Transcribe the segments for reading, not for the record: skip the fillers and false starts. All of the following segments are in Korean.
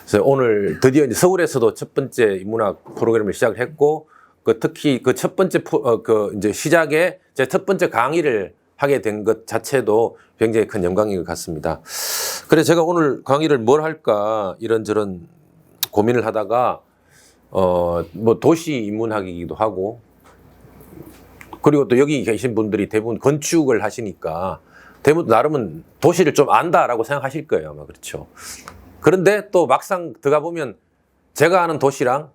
그래서 오늘 드디어 이제 서울에서도 첫 번째 인문학 프로그램을 시작을 했고, 특히 그 첫 번째 이제 시작에 제 첫 번째 강의를 하게 된 것 자체도 굉장히 큰 영광인 것 같습니다. 그래서 제가 오늘 강의를 뭘 할까 이런저런 고민을 하다가 뭐 도시 인문학이기도 하고, 그리고 또 여기 계신 분들이 대부분 건축을 하시니까 대부분 나름은 도시를 좀 안다라고 생각하실 거예요, 아마. 그렇죠. 그런데 또 막상 들어가 보면 제가 아는 도시랑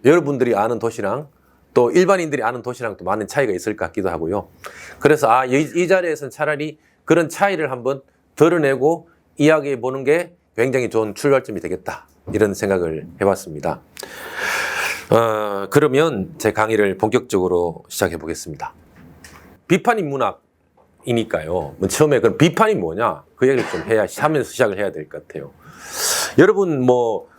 여러분들이 아는 도시랑 또 일반인들이 아는 도시랑 또 많은 차이가 있을 것 같기도 하고요. 그래서 이 자리에서는 차라리 그런 차이를 한번 드러내고 이야기해 보는 게 굉장히 좋은 출발점이 되겠다, 이런 생각을 해봤습니다. 그러면 제 강의를 본격적으로 시작해 보겠습니다. 비판 인문학이니까요. 처음에 그럼 비판이 뭐냐, 그 얘기를 좀 하면서 시작을 해야 될 것 같아요. 여러분 뭐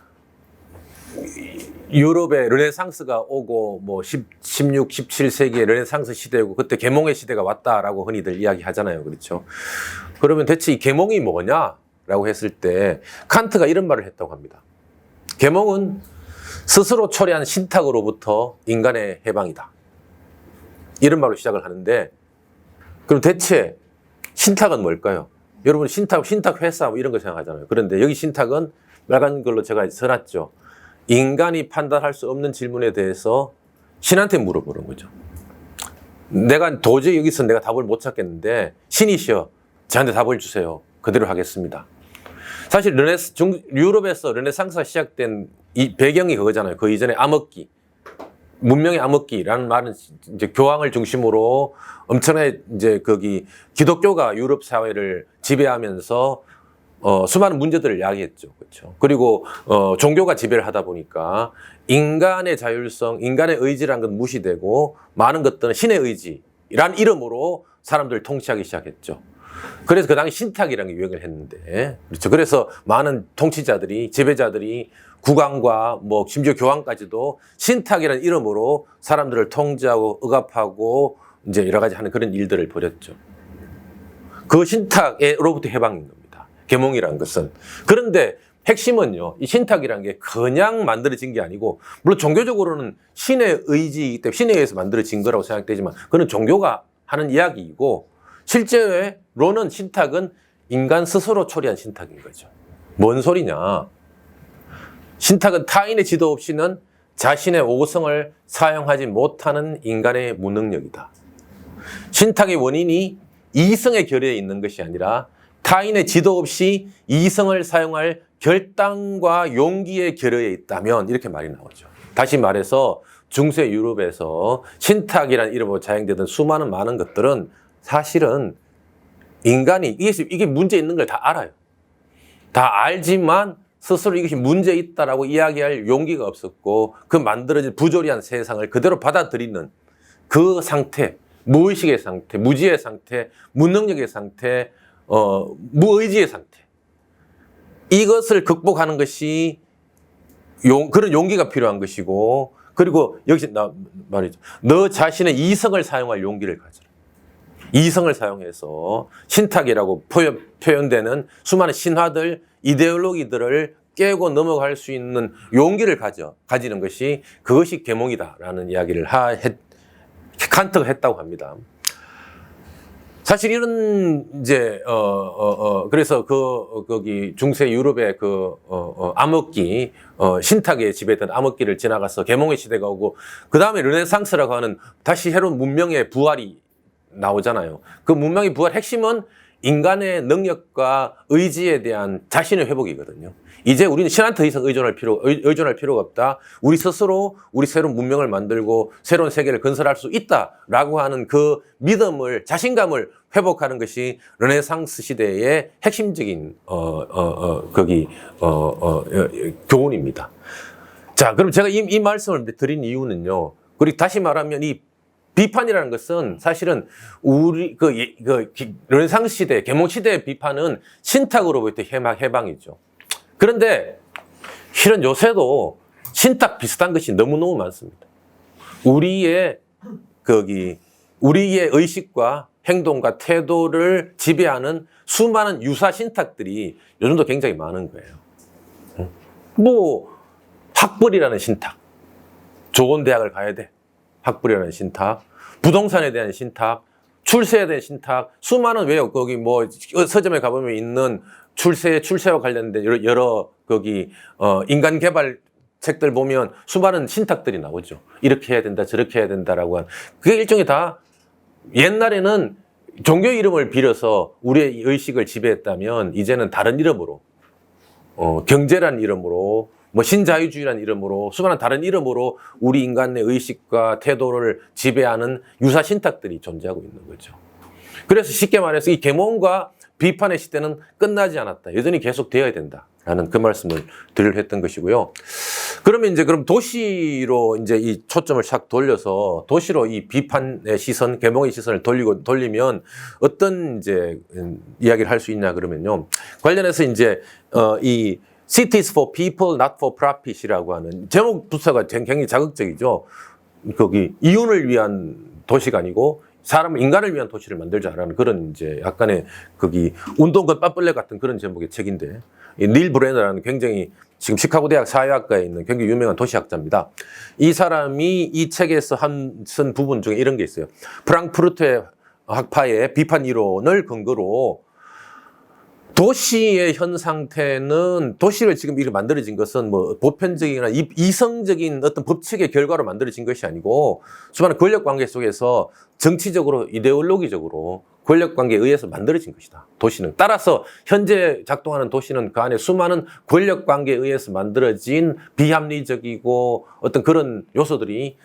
유럽에 르네상스가 오고 뭐 16, 17세기에 르네상스 시대고 그때 계몽의 시대가 왔다라고 흔히들 이야기하잖아요. 그렇죠? 그러면 대체 이 계몽이 뭐냐라고 했을 때 칸트가 이런 말을 했다고 합니다. 계몽은 스스로 초래한 신탁으로부터 인간의 해방이다, 이런 말로 시작을 하는데, 그럼 대체 신탁은 뭘까요? 여러분 신탁 회사 뭐 이런 거 생각하잖아요. 그런데 여기 신탁은 빨간 걸로 제가 써놨죠. 인간이 판단할 수 없는 질문에 대해서 신한테 물어보는 거죠. 내가 도저히 여기서 내가 답을 못 찾겠는데 신이시여 저한테 답을 주세요. 그대로 하겠습니다. 사실 유럽에서 르네상스가 시작된 이 배경이 그거잖아요. 그 이전에 암흑기, 문명의 암흑기라는 말은 이제 교황을 중심으로 엄청나게 이제 기독교가 유럽 사회를 지배하면서 수많은 문제들을 야기했죠. 그렇죠. 그리고 종교가 지배를 하다 보니까 인간의 자율성, 인간의 의지라는 건 무시되고 많은 것들은 신의 의지란 이름으로 사람들을 통치하기 시작했죠. 그래서 그 당시 신탁이라는 게 유행을 했는데, 그렇죠. 그래서 많은 통치자들이, 지배자들이 국왕과 뭐 심지어 교황까지도 신탁이라는 이름으로 사람들을 통제하고 억압하고 이제 여러 가지 하는 그런 일들을 벌였죠. 그 신탁으로부터 해방인 겁니다, 계몽이라는 것은. 그런데 핵심은요, 이 신탁이라는 게 그냥 만들어진 게 아니고, 물론 종교적으로는 신의 의지이기 때문에 신에 의해서 만들어진 거라고 생각되지만, 그건 종교가 하는 이야기이고, 실제로는 신탁은 인간 스스로 초래한 신탁인 거죠. 뭔 소리냐? 신탁은 타인의 지도 없이는 자신의 오성을 사용하지 못하는 인간의 무능력이다. 신탁의 원인이 이성의 결여에 있는 것이 아니라 타인의 지도 없이 이성을 사용할 결단과 용기의 결여에 있다면, 이렇게 말이 나오죠. 다시 말해서 중세 유럽에서 신탁이라는 이름으로 자행되던 수많은 많은 것들은 사실은 인간이 이게 문제 있는 걸 다 알아요. 다 알지만 스스로 이것이 문제 있다라고 이야기할 용기가 없었고, 그 만들어진 부조리한 세상을 그대로 받아들이는 그 상태, 무의식의 상태, 무지의 상태, 무능력의 상태, 무의지의 상태, 이것을 극복하는 것이 그런 용기가 필요한 것이고, 그리고 여기서 말이죠. 너 자신의 이성을 사용할 용기를 가져라. 이성을 사용해서 신탁이라고 표현되는 수많은 신화들, 이데올로기들을 깨고 넘어갈 수 있는 용기를 가지는 것이, 그것이 계몽이다라는 이야기를 칸트가 했다고 합니다. 사실 이런 이제 그래서 거기 중세 유럽의 암흑기, 신탁에 지배했던 암흑기를 지나가서 계몽의 시대가 오고, 그 다음에 르네상스라고 하는 다시 새로운 문명의 부활이 나오잖아요. 그 문명의 부활 핵심은 인간의 능력과 의지에 대한 자신의 회복이거든요. 이제 우리는 신한테 더 이상 의존할 필요가 없다. 우리 스스로 우리 새로운 문명을 만들고 새로운 세계를 건설할 수 있다라고 하는 그 믿음을, 자신감을 회복하는 것이 르네상스 시대의 핵심적인 교훈입니다. 자, 그럼 제가 이 말씀을 드린 이유는요. 그리고 다시 말하면 이 비판이라는 것은 사실은 우리 르네상스 시대, 계몽 시대의 비판은 신탁으로부터 해방이죠. 그런데 실은 요새도 신탁 비슷한 것이 너무너무 많습니다. 우리의 의식과 행동과 태도를 지배하는 수많은 유사 신탁들이 요즘도 굉장히 많은 거예요. 뭐 학벌이라는 신탁, 좋은 대학을 가야 돼. 학벌이라는 신탁, 부동산에 대한 신탁, 출세에 대한 신탁, 수많은 왜요? 거기 뭐 서점에 가보면 있는 출세와 관련된 여러 거기 인간 개발 책들 보면 수많은 신탁들이 나오죠. 이렇게 해야 된다, 저렇게 해야 된다라고 한 그게 일종의 다 옛날에는 종교 이름을 빌어서 우리의 의식을 지배했다면 이제는 다른 이름으로 경제란 이름으로 뭐 신자유주의란 이름으로 수많은 다른 이름으로 우리 인간의 의식과 태도를 지배하는 유사 신탁들이 존재하고 있는 거죠. 그래서 쉽게 말해서 이 계몽과 비판의 시대는 끝나지 않았다. 여전히 계속 되어야 된다라는 그 말씀을 드리려 했던 것이고요. 그러면 이제 그럼 도시로 이제 이 초점을 싹 돌려서 도시로 이 비판의 시선, 계몽의 시선을 돌리면 어떤 이제 이야기를 할 수 있냐 그러면요. 관련해서 이제 이 Cities for People, Not for Profit이라고 하는 제목부터가 굉장히 자극적이죠. 거기 이윤을 위한 도시가 아니고 인간을 위한 도시를 만들자라는 그런 이제 약간의 거기 운동권 빠벌레 같은 그런 제목의 책인데 닐 브레너라는 굉장히 지금 시카고 대학 사회학과에 있는 굉장히 유명한 도시학자입니다. 이 사람이 이 책에서 쓴 부분 중에 이런 게 있어요. 프랑크푸르트의 학파의 비판 이론을 근거로 도시의 현 상태는 도시를 지금 이렇게 만들어진 것은 뭐 보편적이나 이성적인 어떤 법칙의 결과로 만들어진 것이 아니고 수많은 권력 관계 속에서 정치적으로 이데올로기적으로 권력 관계에 의해서 만들어진 것이다. 도시는. 따라서 현재 작동하는 도시는 그 안에 수많은 권력 관계에 의해서 만들어진 비합리적이고 어떤 그런 요소들이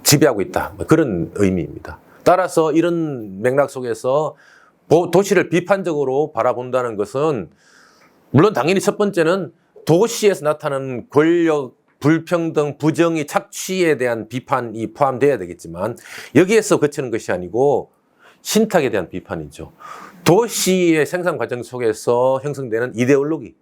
지배하고 있다. 그런 의미입니다. 따라서 이런 맥락 속에서 도시를 비판적으로 바라본다는 것은 물론 당연히 첫 번째는 도시에서 나타나는 권력, 불평등, 부정의 착취에 대한 비판이 포함되어야 되겠지만 여기에서 그치는 것이 아니고 신탁에 대한 비판이죠. 도시의 생산 과정 속에서 형성되는 이데올로기,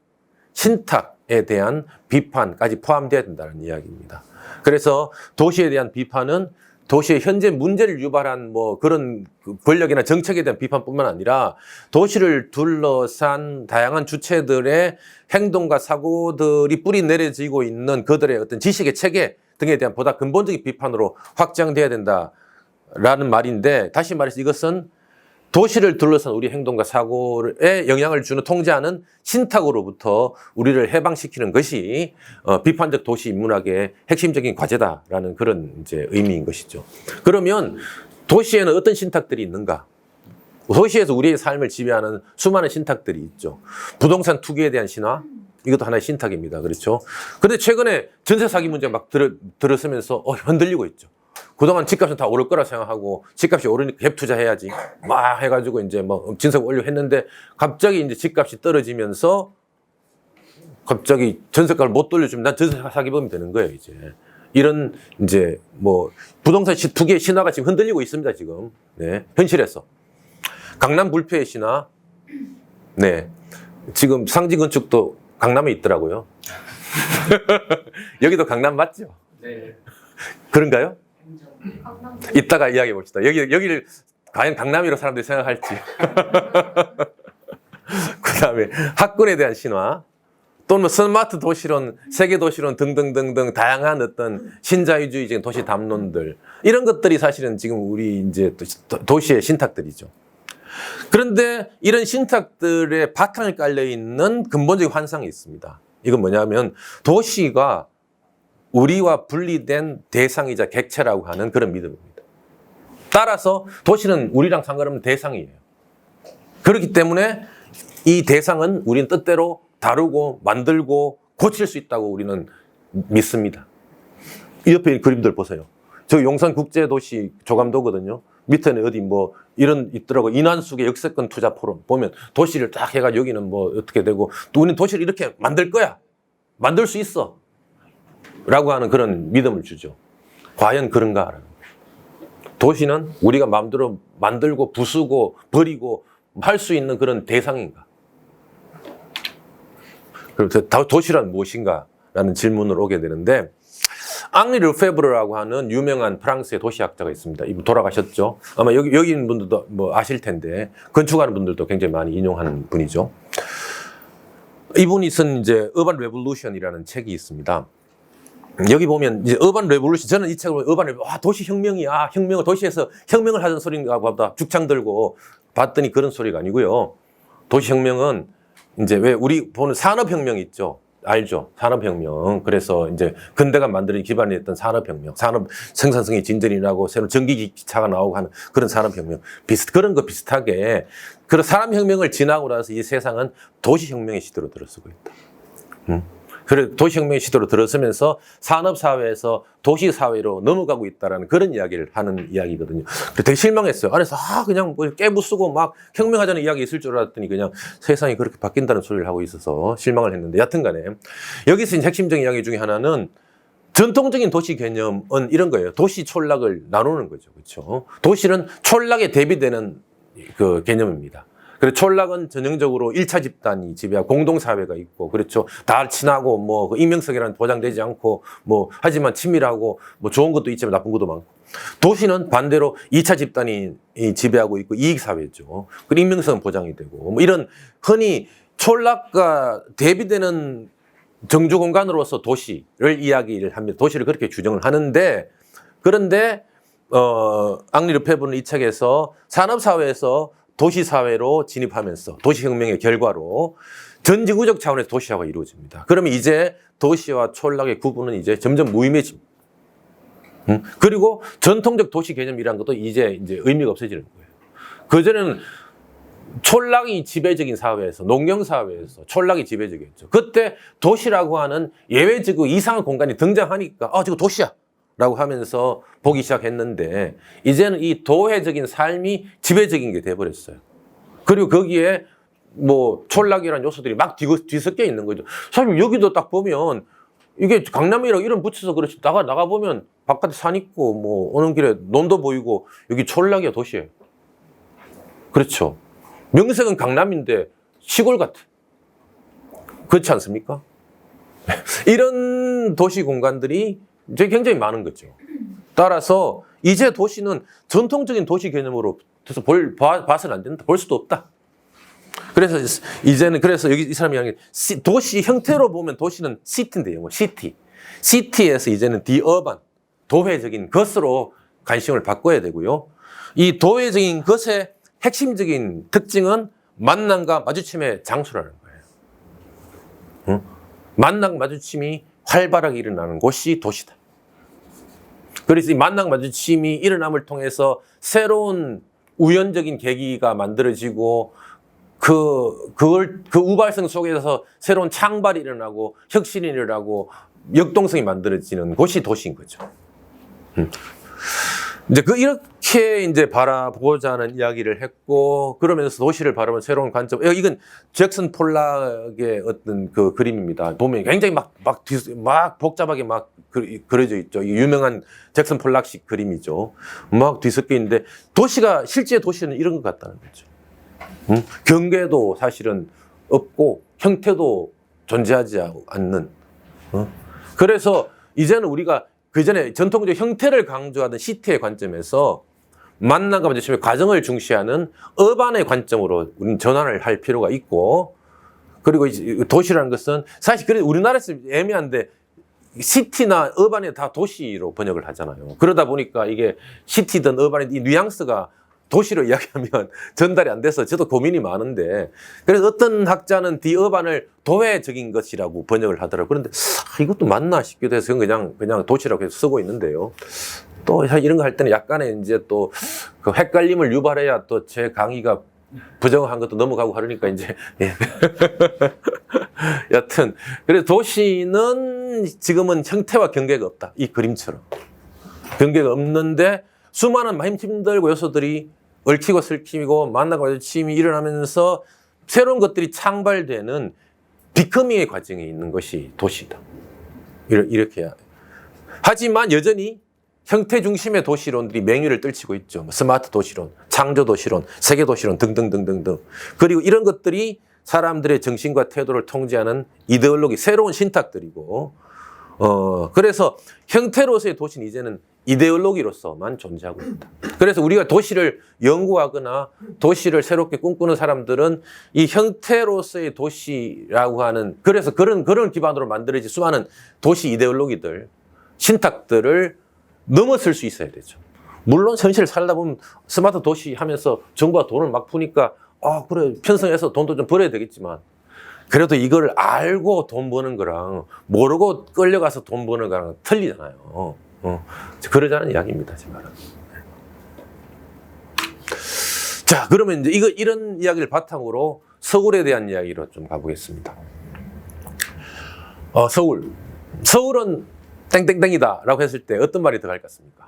신탁에 대한 비판까지 포함되어야 된다는 이야기입니다. 그래서 도시에 대한 비판은 도시의 현재 문제를 유발한 뭐 그런 권력이나 정책에 대한 비판뿐만 아니라 도시를 둘러싼 다양한 주체들의 행동과 사고들이 뿌리 내려지고 있는 그들의 어떤 지식의 체계 등에 대한 보다 근본적인 비판으로 확장돼야 된다라는 말인데 다시 말해서 이것은 도시를 둘러싼 우리 행동과 사고에 영향을 주는 통제하는 신탁으로부터 우리를 해방시키는 것이 비판적 도시 인문학의 핵심적인 과제다라는 그런 이제 의미인 것이죠. 그러면 도시에는 어떤 신탁들이 있는가? 도시에서 우리의 삶을 지배하는 수많은 신탁들이 있죠. 부동산 투기에 대한 신화, 이것도 하나의 신탁입니다. 그렇죠? 그런데 최근에 전세 사기 문제 막 들었으면서 흔들리고 있죠. 그동안 집값은 다 오를 거라 생각하고 집값이 오르니까 갭 투자해야지 막 해가지고 이제 뭐 진석 올려 했는데 갑자기 이제 집값이 떨어지면서 갑자기 전세값을 못 돌려주면 난 전세 사기범이 되는 거예요 이제. 이런 이제 뭐 부동산 투기의 신화가 지금 흔들리고 있습니다 지금. 네, 현실에서 강남 불패의 신화. 네, 지금 상지 건축도 강남에 있더라고요. 여기도 강남 맞죠? 네. 그런가요? 이따가 이야기해 봅시다. 여기를 과연 강남이라고 사람들이 생각할지. 그 다음에 학군에 대한 신화, 또는 뭐 스마트 도시론, 세계 도시론 등등등등 다양한 어떤 신자유주의적인 도시 담론들. 이런 것들이 사실은 지금 우리 이제 도시의 신탁들이죠. 그런데 이런 신탁들의 바탕에 깔려 있는 근본적인 환상이 있습니다. 이건 뭐냐면 도시가 우리와 분리된 대상이자 객체라고 하는 그런 믿음입니다. 따라서 도시는 우리랑 상관없는 대상이에요. 그렇기 때문에 이 대상은 우리는 뜻대로 다루고 만들고 고칠 수 있다고 우리는 믿습니다. 이 옆에 그림들 보세요. 저 용산국제도시 조감도거든요. 밑에는 어디 뭐 이런 있더라고. 인환수계 역세권 투자 포럼 보면 도시를 딱 해가지고 여기는 뭐 어떻게 되고 또 우리는 도시를 이렇게 만들 거야. 만들 수 있어. 라고 하는 그런 믿음을 주죠. 과연 그런가? 도시는 우리가 마음대로 만들고 부수고 버리고 할 수 있는 그런 대상인가? 그래서 도시란 무엇인가? 라는 질문을 오게 되는데 앙리 르페브르라고 하는 유명한 프랑스의 도시학자가 있습니다. 이분 돌아가셨죠. 아마 여기 있는 분들도 뭐 아실 텐데 건축하는 분들도 굉장히 많이 인용하는 분이죠. 이분이 쓴 이제 어반 레볼루션이라는 책이 있습니다. 여기 보면 이제 어반 레볼루션, 저는 이 책을 어반 레볼루션, 도시 혁명이, 혁명을 도시에서 혁명을 하던 소리인가 보다 죽창 들고 봤더니 그런 소리가 아니고요. 도시 혁명은 이제 왜 우리 보는 산업혁명 있죠. 알죠? 산업혁명. 그래서 이제 근대가 만드는 기반이 됐던 산업혁명. 산업 생산성이 진전이 나고 새로운 전기기차가 나오고 하는 그런 산업혁명. 그런 거 비슷하게 그런 산업혁명을 지나고 나서 이 세상은 도시혁명의 시대로 들어서고 있다. 그래 도시혁명의 시대로 들어서면서 산업사회에서 도시사회로 넘어가고 있다라는 그런 이야기를 하는 이야기거든요. 그래서 되게 실망했어요. 안에서 그냥 뭐 깨부수고 막 혁명하자는 이야기 있을 줄 알았더니 그냥 세상이 그렇게 바뀐다는 소리를 하고 있어서 실망을 했는데, 여튼간에 여기서 핵심적인 이야기 중에 하나는 전통적인 도시 개념은 이런 거예요. 도시 촌락을 나누는 거죠. 그렇죠? 도시는 촌락에 대비되는 그 개념입니다. 그래서 촌락은 전형적으로 1차 집단이 지배하고 공동사회가 있고, 그렇죠. 다 친하고, 뭐, 익명성이라는 보장되지 않고, 뭐, 하지만 친밀하고, 뭐, 좋은 것도 있지만 나쁜 것도 많고. 도시는 반대로 2차 집단이 지배하고 있고, 이익사회죠. 그리고 익명성은 보장이 되고, 뭐, 이런 흔히 촌락과 대비되는 정주 공간으로서 도시를 이야기를 합니다. 도시를 그렇게 규정을 하는데, 그런데, 앙리 르페브는 이 책에서 산업사회에서 도시사회로 진입하면서 도시혁명의 결과로 전지구적 차원에서 도시화가 이루어집니다. 그러면 이제 도시와 촌락의 구분은 이제 점점 무의미해집니다. 그리고 전통적 도시 개념이라는 것도 이제 의미가 없어지는 거예요. 그전에는 촌락이 지배적인 사회에서, 농경사회에서 촌락이 지배적이었죠. 그때 도시라고 하는 예외적이고 이상한 공간이 등장하니까 저거 도시야 라고 하면서 보기 시작했는데, 이제는 이 도회적인 삶이 지배적인 게 돼버렸어요. 그리고 거기에 뭐 촌락이라는 요소들이 막 뒤섞여 있는 거죠. 사실 여기도 딱 보면 이게 강남이라고 이름 붙여서 그렇지, 나가보면 바깥에 산 있고 뭐 오는 길에 논도 보이고 여기 촌락이야, 도시예요. 그렇죠. 명색은 강남인데 시골 같아. 그렇지 않습니까? 이런 도시 공간들이 이제 굉장히 많은 거죠. 따라서 이제 도시는 전통적인 도시 개념으로 봐서는 안 된다. 볼 수도 없다. 그래서 이제는 여기 이 사람이 하는 게 도시 형태로 보면 도시는 시티인데, 영어 시티. 시티에서 이제는 디어반, 도회적인 것으로 관심을 바꿔야 되고요. 이 도회적인 것의 핵심적인 특징은 만남과 마주침의 장소라는 거예요. 만남 마주침이 활발하게 일어나는 곳이 도시다. 그래서 이 만남 마주침이 일어남을 통해서 새로운 우연적인 계기가 만들어지고 그 우발성 속에서 새로운 창발이 일어나고 혁신이 일어나고 역동성이 만들어지는 곳이 도시인 거죠. 이제 이렇게 이제 바라보고자 하는 이야기를 했고, 그러면서 도시를 바라보는 새로운 관점. 이건 잭슨 폴락의 어떤 그 그림입니다. 보면 굉장히 막 복잡하게 막 그려져 있죠. 유명한 잭슨 폴락식 그림이죠. 막 뒤섞여 있는데, 실제 도시는 이런 것 같다는 거죠. 경계도 사실은 없고, 형태도 존재하지 않는. 그래서 이제는 우리가 그전에 전통적 형태를 강조하던 시티의 관점에서 만남과 마주침의 과정을 중시하는 어반의 관점으로 우리는 전환을 할 필요가 있고, 그리고 도시라는 것은 사실 그래 우리나라에서 애매한데 시티나 어반이 다 도시로 번역을 하잖아요. 그러다 보니까 이게 시티든 어반의 이 뉘앙스가 도시로 이야기하면 전달이 안 돼서 저도 고민이 많은데, 그래서 어떤 학자는 디어반을 도회적인 것이라고 번역을 하더라고요. 그런데 이것도 맞나 싶기도 해서 그냥 도시라고 해서 쓰고 있는데요. 또 이런 거 할 때는 약간의 이제 또 그 헷갈림을 유발해야 또 제 강의가 부정한 것도 넘어가고 하려니까 이제 여튼 그래서 도시는 지금은 형태와 경계가 없다. 이 그림처럼 경계가 없는데 수많은 힘들고 요소들이 얽히고 설키고 만나고 마주침이 일어나면서 새로운 것들이 창발되는 비커밍의 과정에 있는 것이 도시다. 이렇게 해야 돼. 하지만 여전히 형태 중심의 도시론들이 맹위를 떨치고 있죠. 스마트 도시론, 창조 도시론, 세계 도시론 등등등등등. 그리고 이런 것들이 사람들의 정신과 태도를 통제하는 이데올로기, 새로운 신탁들이고, 그래서 형태로서의 도시는 이제는 이데올로기로서만 존재하고 있다. 그래서 우리가 도시를 연구하거나 도시를 새롭게 꿈꾸는 사람들은 이 형태로서의 도시라고 하는, 그래서 그런 기반으로 만들어진 수많은 도시 이데올로기들, 신탁들을 넘어설 수 있어야 되죠. 물론 현실을 살다 보면 스마트 도시 하면서 정부가 돈을 막 푸니까 그래 편성해서 돈도 좀 벌어야 되겠지만, 그래도 이걸 알고 돈 버는 거랑 모르고 끌려가서 돈 버는 거랑 틀리잖아요. 그러자는 이야기입니다, 제 말은. 자, 그러면 이제 이런 이야기를 바탕으로 서울에 대한 이야기로 좀 가보겠습니다. 서울은 땡땡땡이다라고 했을 때 어떤 말이 들어갈 것 같습니까?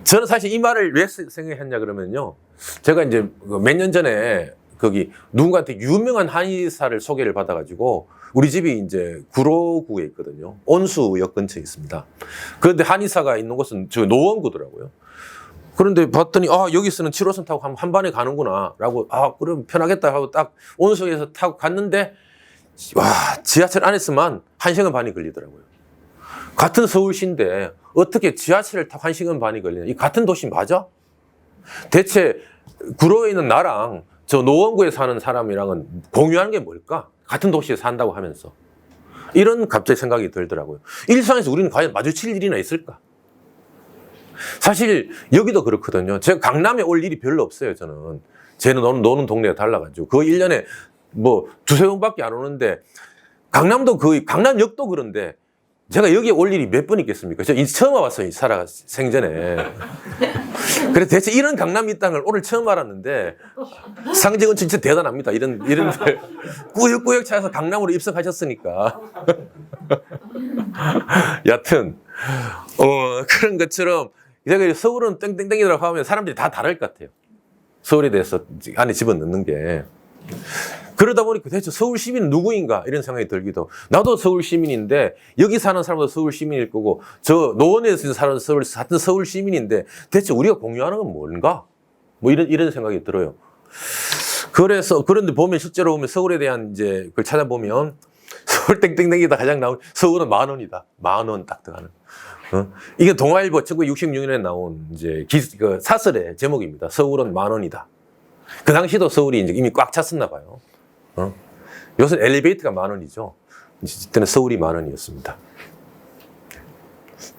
저는 사실 이 말을 왜 생각했냐 그러면요, 제가 이제 몇 년 전에 거기 누군가한테 유명한 한의사를 소개를 받아가지고, 우리 집이 이제 구로구에 있거든요. 온수역 근처에 있습니다. 그런데 한의사가 있는 곳은 저 노원구더라고요. 그런데 봤더니 여기 쓰는 7호선 타고 한 번에 가는구나 라고, 그럼 편하겠다 하고 딱 온수역에서 타고 갔는데, 와, 지하철 안에서만 1시간 반이 걸리더라고요. 같은 서울시인데 어떻게 지하철을 타고 1시간 반이 걸리냐. 이 같은 도시 맞아? 대체 구로에 있는 나랑 저 노원구에 사는 사람이랑은 공유하는 게 뭘까? 같은 도시에 산다고 하면서. 이런 갑자기 생각이 들더라고요. 일상에서 우리는 과연 마주칠 일이나 있을까? 사실 여기도 그렇거든요. 제가 강남에 올 일이 별로 없어요, 저는. 쟤는 노는 동네가 달라가지고. 거의 1년에 뭐 두세 번밖에 안 오는데, 강남도 거의, 강남역도 그런데, 제가 여기에 올 일이 몇 번 있겠습니까? 저 처음 와봤어요, 생전에. 그래서 대체 이런 강남이 있다는 걸 오늘 처음 알았는데, 상징은 진짜 대단합니다. 이런 꾸역꾸역 차에서 강남으로 입성하셨으니까. 여하튼, 그런 것처럼, 제가 서울은 땡땡땡이라고 하면 사람들이 다 다를 것 같아요. 서울에 대해서 안에 집어넣는 게. 그러다 보니까 대체 서울 시민은 누구인가 이런 생각이 들기도, 나도 서울 시민인데 여기 사는 사람도 서울 시민일 거고 저 노원에서 사는 같은 서울 시민인데 대체 우리가 공유하는 건 뭔가? 뭐 이런 생각이 들어요. 그런데 보면 실제로 보면 서울에 대한 이제 그걸 찾아보면 서울 땡땡땡이다 가장 나온, 서울은 10,000원이다. 10,000원 딱 들어가는. 이게 동아일보 1966년에 나온 이제 그 사설의 제목입니다. 서울은 10,000원이다. 그 당시도 서울이 이제 이미 꽉 찼었나 봐요. 요새 엘리베이터가 10,000원이죠. 이때는 서울이 10,000원이었습니다.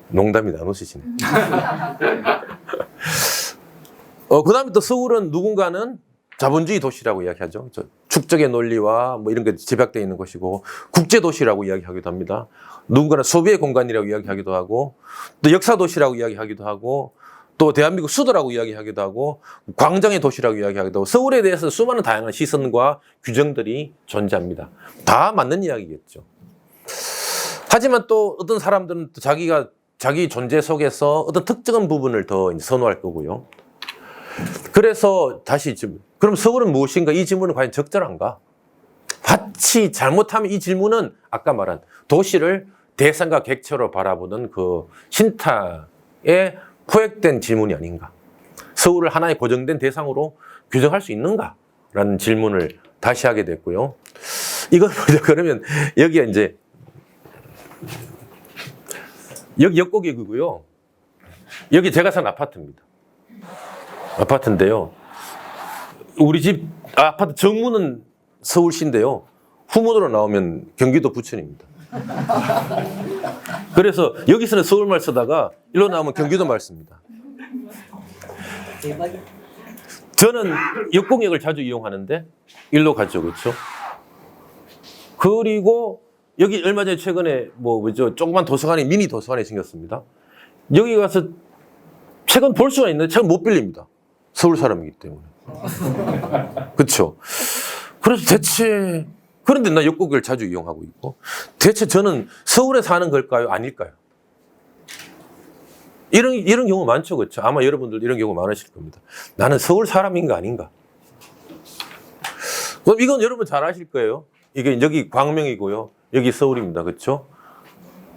농담이 안 웃으시네. 그 다음에 또 서울은 누군가는 자본주의 도시라고 이야기하죠. 축적의 논리와 뭐 이런 게 집약되어 있는 곳이고, 국제도시라고 이야기하기도 합니다. 누군가는 소비의 공간이라고 이야기하기도 하고, 또 역사도시라고 이야기하기도 하고, 또 대한민국 수도라고 이야기하기도 하고, 광장의 도시라고 이야기하기도 하고, 서울에 대해서 수많은 다양한 시선과 규정들이 존재합니다. 다 맞는 이야기겠죠. 하지만 또 어떤 사람들은 또 자기 존재 속에서 어떤 특정한 부분을 더 선호할 거고요. 그래서 다시 그럼 서울은 무엇인가? 이 질문은 과연 적절한가? 마치 잘못하면 이 질문은 아까 말한 도시를 대상과 객체로 바라보는 그 신탁에 포획된 질문이 아닌가. 서울을 하나의 고정된 대상으로 규정할 수 있는가? 라는 질문을 다시 하게 됐고요. 이건 뭐죠? 그러면 여기에 이제 여기 역곡이고요. 여기 제가 산 아파트입니다. 아파트인데요. 우리 집 아파트 정문은 서울시인데요. 후문으로 나오면 경기도 부천입니다. 그래서 여기서는 서울말 쓰다가 일로 나오면 경기도 말 씁니다. 저는 역곡역을 자주 이용하는데 일로 가죠, 그렇죠? 그리고 여기 얼마 전에 최근에 조그만 도서관이 미니 도서관이 생겼습니다. 여기 가서 책은 볼 수가 있는데 책은 못 빌립니다. 서울 사람이기 때문에. 그렇죠? 그래서 그런데 나 역곡을 자주 이용하고 있고, 대체 저는 서울에 사는 걸까요? 아닐까요? 이런 경우 많죠, 그렇죠? 아마 여러분들 이런 경우 많으실 겁니다. 나는 서울 사람인가 아닌가? 그럼 이건 여러분 잘 아실 거예요. 이게 여기 광명이고요. 여기 서울입니다. 그렇죠?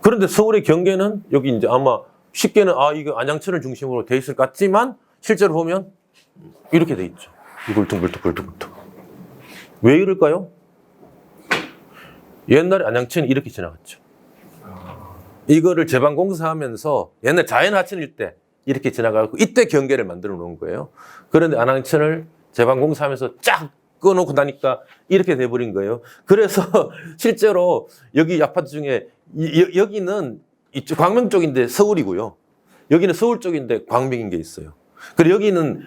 그런데 서울의 경계는 여기 이제 아마 쉽게는 이거 안양천을 중심으로 돼 있을 것 같지만 실제로 보면 이렇게 돼 있죠. 이 굴퉁굴퉁. 왜 이럴까요? 옛날에 안양천이 이렇게 지나갔죠. 이거를 제방공사하면서 옛날 자연하천일 때 이렇게 지나가고 이때 경계를 만들어 놓은 거예요. 그런데 안양천을 제방공사하면서 쫙 끊어놓고 나니까 이렇게 돼버린 거예요. 그래서 실제로 여기 아파트 중에 여기는 이쪽 광명 쪽인데 서울이고요. 여기는 서울 쪽인데 광명인 게 있어요. 그리고 여기는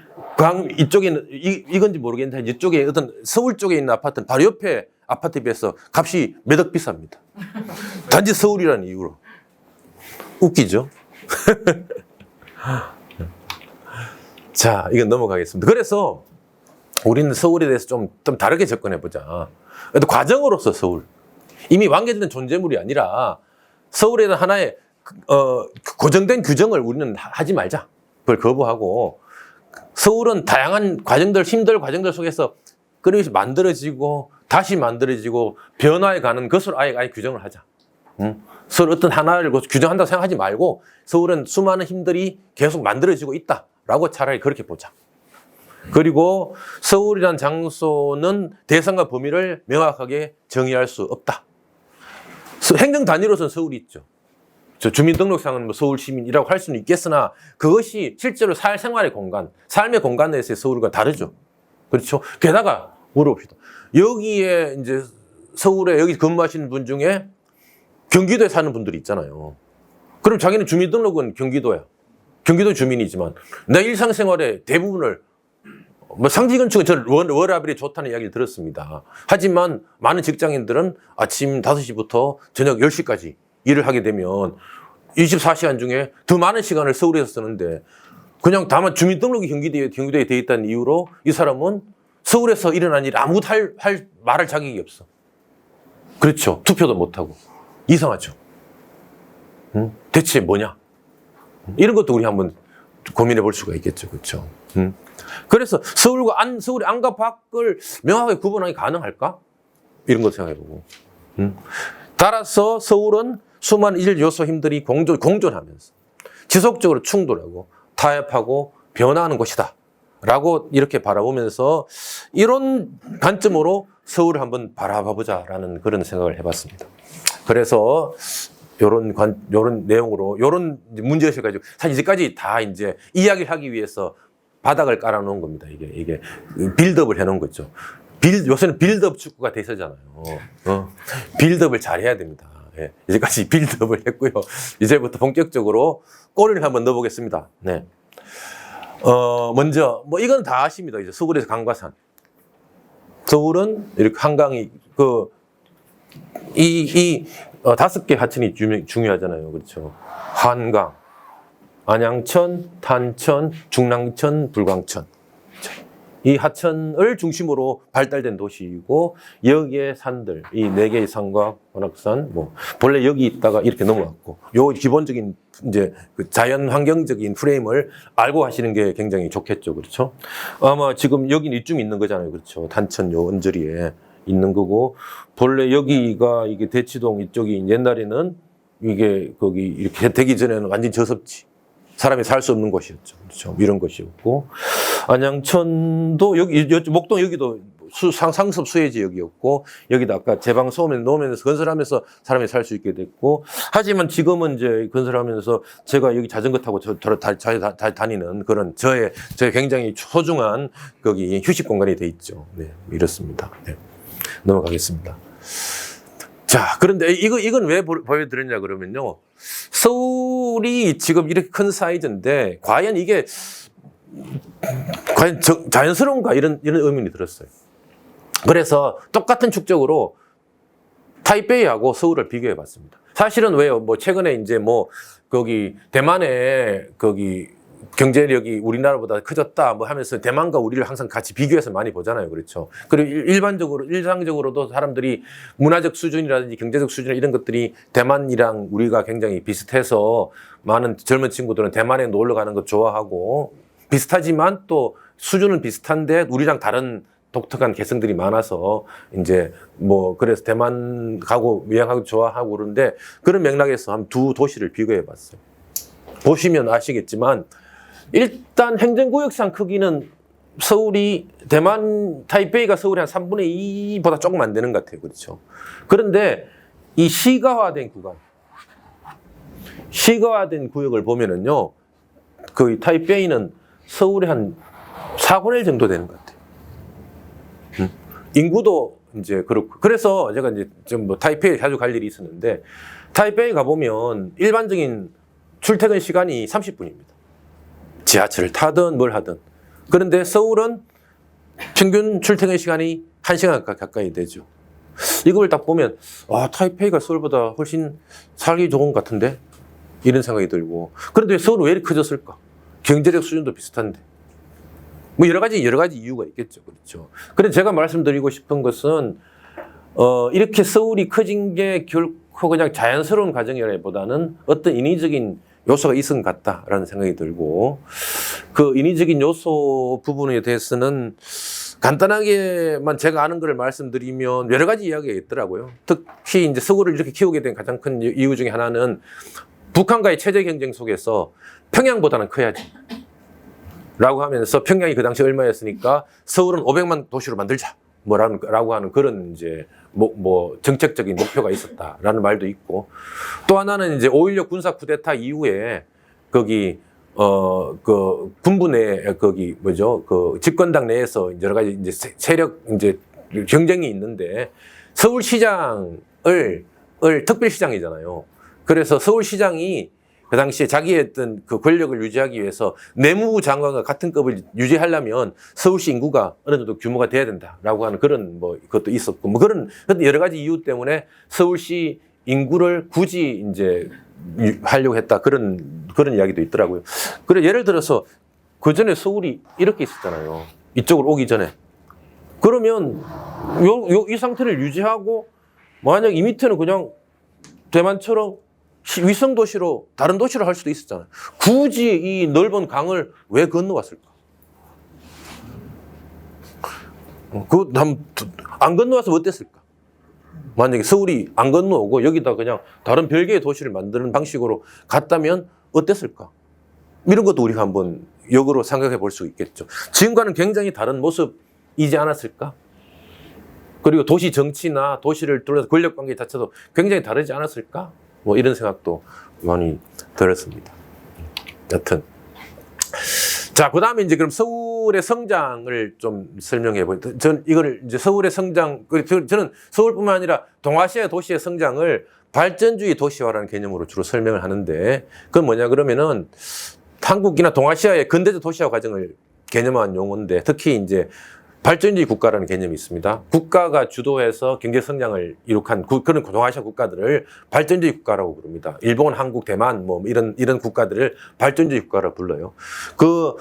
이쪽에는 이건지 모르겠는데 이쪽에 어떤 서울 쪽에 있는 아파트는 바로 옆에 아파트에 비해서 값이 몇 억 비쌉니다. 단지 서울이라는 이유로. 웃기죠? 자, 이건 넘어가겠습니다. 그래서 우리는 서울에 대해서 좀 다르게 접근해보자. 그래도 과정으로서 서울. 이미 완결된 존재물이 아니라 서울에는 하나의 고정된 규정을 우리는 하지 말자. 그걸 거부하고 서울은 다양한 과정들, 힘들 과정들 속에서 끊임없이 만들어지고 다시 만들어지고 변화해가는 것으로 아예 규정을 하자. 서울 어떤 하나를 규정한다고 생각하지 말고 서울은 수많은 힘들이 계속 만들어지고 있다라고 차라리 그렇게 보자. 그리고 서울이라는 장소는 대상과 범위를 명확하게 정의할 수 없다. 행정 단위로서는 서울이 있죠. 주민등록상은 뭐 서울 시민이라고 할 수는 있겠으나 그것이 실제로 사회생활의 공간, 삶의 공간에서의 서울과 다르죠. 그렇죠. 게다가 물어봅시다. 여기에 이제 서울에 여기 근무하시는 분 중에 경기도에 사는 분들이 있잖아요. 그럼 자기는 주민등록은 경기도야. 경기도 주민이지만 내 일상생활의 대부분을 뭐 상지건축은 저는 워라밸이 좋다는 이야기를 들었습니다. 하지만 많은 직장인들은 아침 5시부터 저녁 10시까지 일을 하게 되면 24시간 중에 더 많은 시간을 서울에서 쓰는데 그냥 다만 주민등록이 경기도에 돼 있다는 이유로 이 사람은 서울에서 일어난 일 아무것도 말할 자격이 없어. 그렇죠. 투표도 못하고. 이상하죠. 대체 뭐냐? 이런 것도 우리 한번 고민해 볼 수가 있겠죠. 그렇죠. 그래서 서울의 안과 밖을 명확하게 구분하기 가능할까? 이런 것 생각해보고. 따라서 서울은 수많은 일 요소 힘들이 공존하면서 지속적으로 충돌하고 타협하고 변화하는 곳이다. 라고 이렇게 바라보면서 이런 관점으로 서울을 한번 바라봐보자라는 그런 생각을 해봤습니다. 그래서 요런 내용으로 요런 문제의식을 가지고 사실 이제까지 다 이제 이야기를 하기 위해서 바닥을 깔아놓은 겁니다. 이게 빌드업을 해놓은 거죠. 요새는 빌드업 축구가 대세잖아요. 빌드업을 잘 해야 됩니다. 예, 이제까지 빌드업을 했고요. 이제부터 본격적으로 골을 한번 넣어보겠습니다. 네. 먼저 뭐 이건 다 아십니다. 이제 서울에서 강과산. 서울은 이렇게 한강이 다섯 개 하천이 중요하잖아요. 그렇죠. 한강, 안양천, 탄천, 중랑천, 불광천. 이 하천을 중심으로 발달된 도시이고 여기에 산들, 이 네 개의 산과 관악산, 본래 여기 있다가 이렇게 넘어왔고 요 기본적인 이제 그 자연 환경적인 프레임을 알고 하시는 게 굉장히 좋겠죠. 그렇죠? 아마 지금 여기는 이쯤 있는 거잖아요. 그렇죠? 단천 요 언저리에 있는 거고 본래 여기가 이게 대치동 이쪽이 옛날에는 이게 거기 이렇게 되기 전에는 완전 저섭지. 사람이 살 수 없는 곳이었죠. 그렇죠. 이런 곳이었고. 안양천도 목동 여기도 상습 수혜 지역이었고, 여기도 아까 제방 소음에 놓으면서 건설하면서 사람이 살 수 있게 됐고, 하지만 지금은 이제 건설하면서 제가 여기 자전거 타고 다니는 그런 저의 굉장히 소중한 거기 휴식 공간이 돼 있죠. 네. 이렇습니다. 네. 넘어가겠습니다. 자, 그런데 이건 왜 보여드렸냐 그러면요. 서울이 지금 이렇게 큰 사이즈인데, 과연 이게, 과연 자연스러운가? 이런 의문이 들었어요. 그래서 똑같은 축적으로 타이베이하고 서울을 비교해 봤습니다. 사실은 왜요? 최근에 이제 거기 대만에 경제력이 우리나라보다 커졌다 하면서 대만과 우리를 항상 같이 비교해서 많이 보잖아요. 그렇죠. 그리고 일상적으로도 사람들이 문화적 수준이라든지 경제적 수준 이런 것들이 대만이랑 우리가 굉장히 비슷해서 많은 젊은 친구들은 대만에 놀러 가는 거 좋아하고 비슷하지만 또 수준은 비슷한데 우리랑 다른 독특한 개성들이 많아서 이제 그래서 대만 가고 여행하고 좋아하고 그러는데 그런 맥락에서 한 두 도시를 비교해 봤어요. 보시면 아시겠지만 일단 행정구역상 크기는 서울이 대만 타이베이가 서울이 한 3분의 2보다 조금 안 되는 것 같아요. 그렇죠. 그런데 이 시가화된 구간, 시가화된 구역을 보면은요, 그 타이베이는 서울의 한 4분의 1 정도 되는 것 같아요. 인구도 이제 그렇고. 그래서 제가 이제 좀 뭐 타이페이에 자주 갈 일이 있었는데, 타이페이 가보면 일반적인 출퇴근 시간이 30분입니다. 지하철을 타든 뭘 하든. 그런데 서울은 평균 출퇴근 시간이 1시간 가까이 되죠. 이걸 딱 보면, 타이페이가 서울보다 훨씬 살기 좋은 것 같은데? 이런 생각이 들고. 그런데 서울은 왜 이렇게 커졌을까? 경제력 수준도 비슷한데. 뭐 여러 가지 이유가 있겠죠. 그렇죠. 그래서 제가 말씀드리고 싶은 것은, 이렇게 서울이 커진 게 결코 그냥 자연스러운 과정이라기보다는 어떤 인위적인 요소가 있은 것 같다라는 생각이 들고, 그 인위적인 요소 부분에 대해서는 간단하게만 제가 아는 걸 말씀드리면 여러 가지 이야기가 있더라고요. 특히 이제 서울을 이렇게 키우게 된 가장 큰 이유 중에 하나는 북한과의 체제 경쟁 속에서 평양보다는 커야지 라고 하면서, 평양이 그 당시 얼마였으니까 서울은 500만 도시로 만들자 라고 하는 그런 이제 정책적인 목표가 있었다라는 말도 있고, 또 하나는 이제 5.16 군사 쿠데타 이후에 거기 그 군부 내 거기 그 집권당 내에서 여러 가지 이제 세력 이제 경쟁이 있는데, 서울시장을 특별시장이잖아요. 그래서 서울시장이 그 당시에 자기의 어떤 그 권력을 유지하기 위해서 내무부 장관과 같은 급을 유지하려면 서울시 인구가 어느 정도 규모가 돼야 된다라고 하는 그런 그것도 있었고, 그런 여러 가지 이유 때문에 서울시 인구를 굳이 이제 하려고 했다, 그런 이야기도 있더라고요. 그래, 예를 들어서 그 전에 서울이 이렇게 있었잖아요. 이쪽으로 오기 전에. 그러면 이 상태를 유지하고, 만약 이 밑에는 그냥 대만처럼 위성 도시로, 다른 도시로 할 수도 있었잖아요. 굳이 이 넓은 강을 왜 건너왔을까? 안 건너와서 어땠을까? 만약에 서울이 안 건너오고 여기다 그냥 다른 별개의 도시를 만드는 방식으로 갔다면 어땠을까? 이런 것도 우리가 한번 역으로 생각해 볼 수 있겠죠. 지금과는 굉장히 다른 모습이지 않았을까? 그리고 도시 정치나 도시를 둘러서 권력 관계 자체도 굉장히 다르지 않았을까? 이런 생각도 많이 들었습니다. 여튼. 자, 그 다음에 이제 그럼 서울의 성장을 좀 설명해 보죠. 저는 이거를 이제 서울의 성장, 저는 서울뿐만 아니라 동아시아 도시의 성장을 발전주의 도시화라는 개념으로 주로 설명을 하는데, 그건 뭐냐 그러면은 한국이나 동아시아의 근대적 도시화 과정을 개념한 용어인데, 특히 이제 발전주의 국가라는 개념이 있습니다. 국가가 주도해서 경제 성장을 이룩한 그런 동아시아 국가들을 발전주의 국가라고 부릅니다. 일본, 한국, 대만 이런 국가들을 발전주의 국가라고 불러요. 그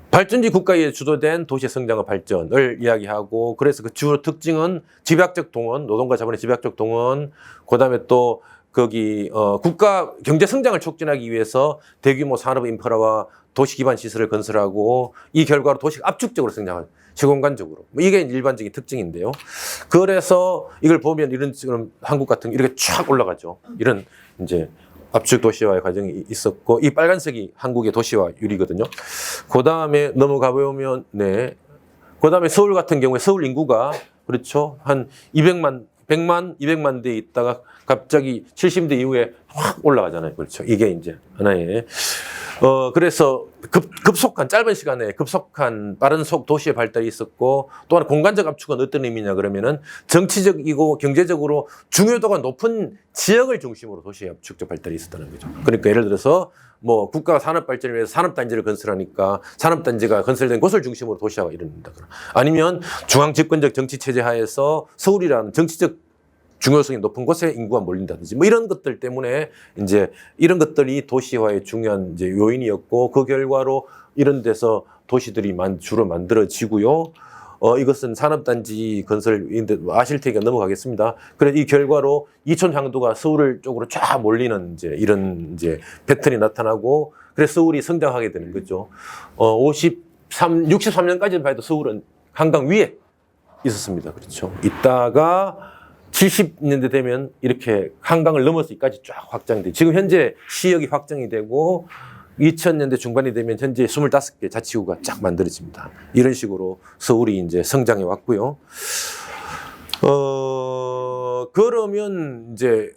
발전주의 국가에 주도된 도시 성장과 발전을 이야기하고, 그래서 그 주요 특징은 집약적 동원, 노동과 자본의 집약적 동원, 그다음에 또 거기 국가 경제 성장을 촉진하기 위해서 대규모 산업 인프라와 도시 기반 시설을 건설하고, 이 결과로 도시가 압축적으로 성장하는, 시공간적으로. 이게 일반적인 특징인데요. 그래서 이걸 보면 이런 지금 한국 같은 이렇게 쫙 올라가죠. 이런 이제 압축 도시화의 과정이 있었고, 이 빨간색이 한국의 도시화율이거든요. 그 다음에 넘어가 보면, 네. 그 다음에 서울 같은 경우에 서울 인구가, 그렇죠. 한 200만 대 있다가 갑자기 70대 이후에 확 올라가잖아요. 그렇죠. 이게 이제 하나의, 그래서 급속한, 짧은 시간에 급속한 빠른 도시의 발달이 있었고, 또한 공간적 압축은 어떤 의미냐 그러면은 정치적이고 경제적으로 중요도가 높은 지역을 중심으로 도시의 압축적 발달이 있었다는 거죠. 그러니까 예를 들어서 국가가 산업 발전을 위해서 산업단지를 건설하니까 산업단지가 건설된 곳을 중심으로 도시화가 일어난다거나, 아니면 중앙 집권적 정치 체제 하에서 서울이라는 정치적 중요성이 높은 곳에 인구가 몰린다든지 이런 것들 때문에 이제 이런 것들이 도시화의 중요한 이제 요인이었고, 그 결과로 이런 데서 도시들이 주로 만들어지고요. 이것은 산업단지 건설인데 아실 테니까 넘어가겠습니다. 그래서 이 결과로 이촌 향도가 서울 쪽으로 쫙 몰리는 이제 이런 이제 패턴이 나타나고, 그래서 서울이 성장하게 되는 거죠. 63년까지는 봐도 서울은 한강 위에 있었습니다. 그렇죠. 있다가 70년대 되면 이렇게 한강을 넘어서기까지 쫙 확장돼. 지금 현재 시역이 확장이 되고, 2000년대 중반이 되면 현재 25개 자치구가 쫙 만들어집니다. 이런 식으로 서울이 이제 성장해 왔고요. 그러면 이제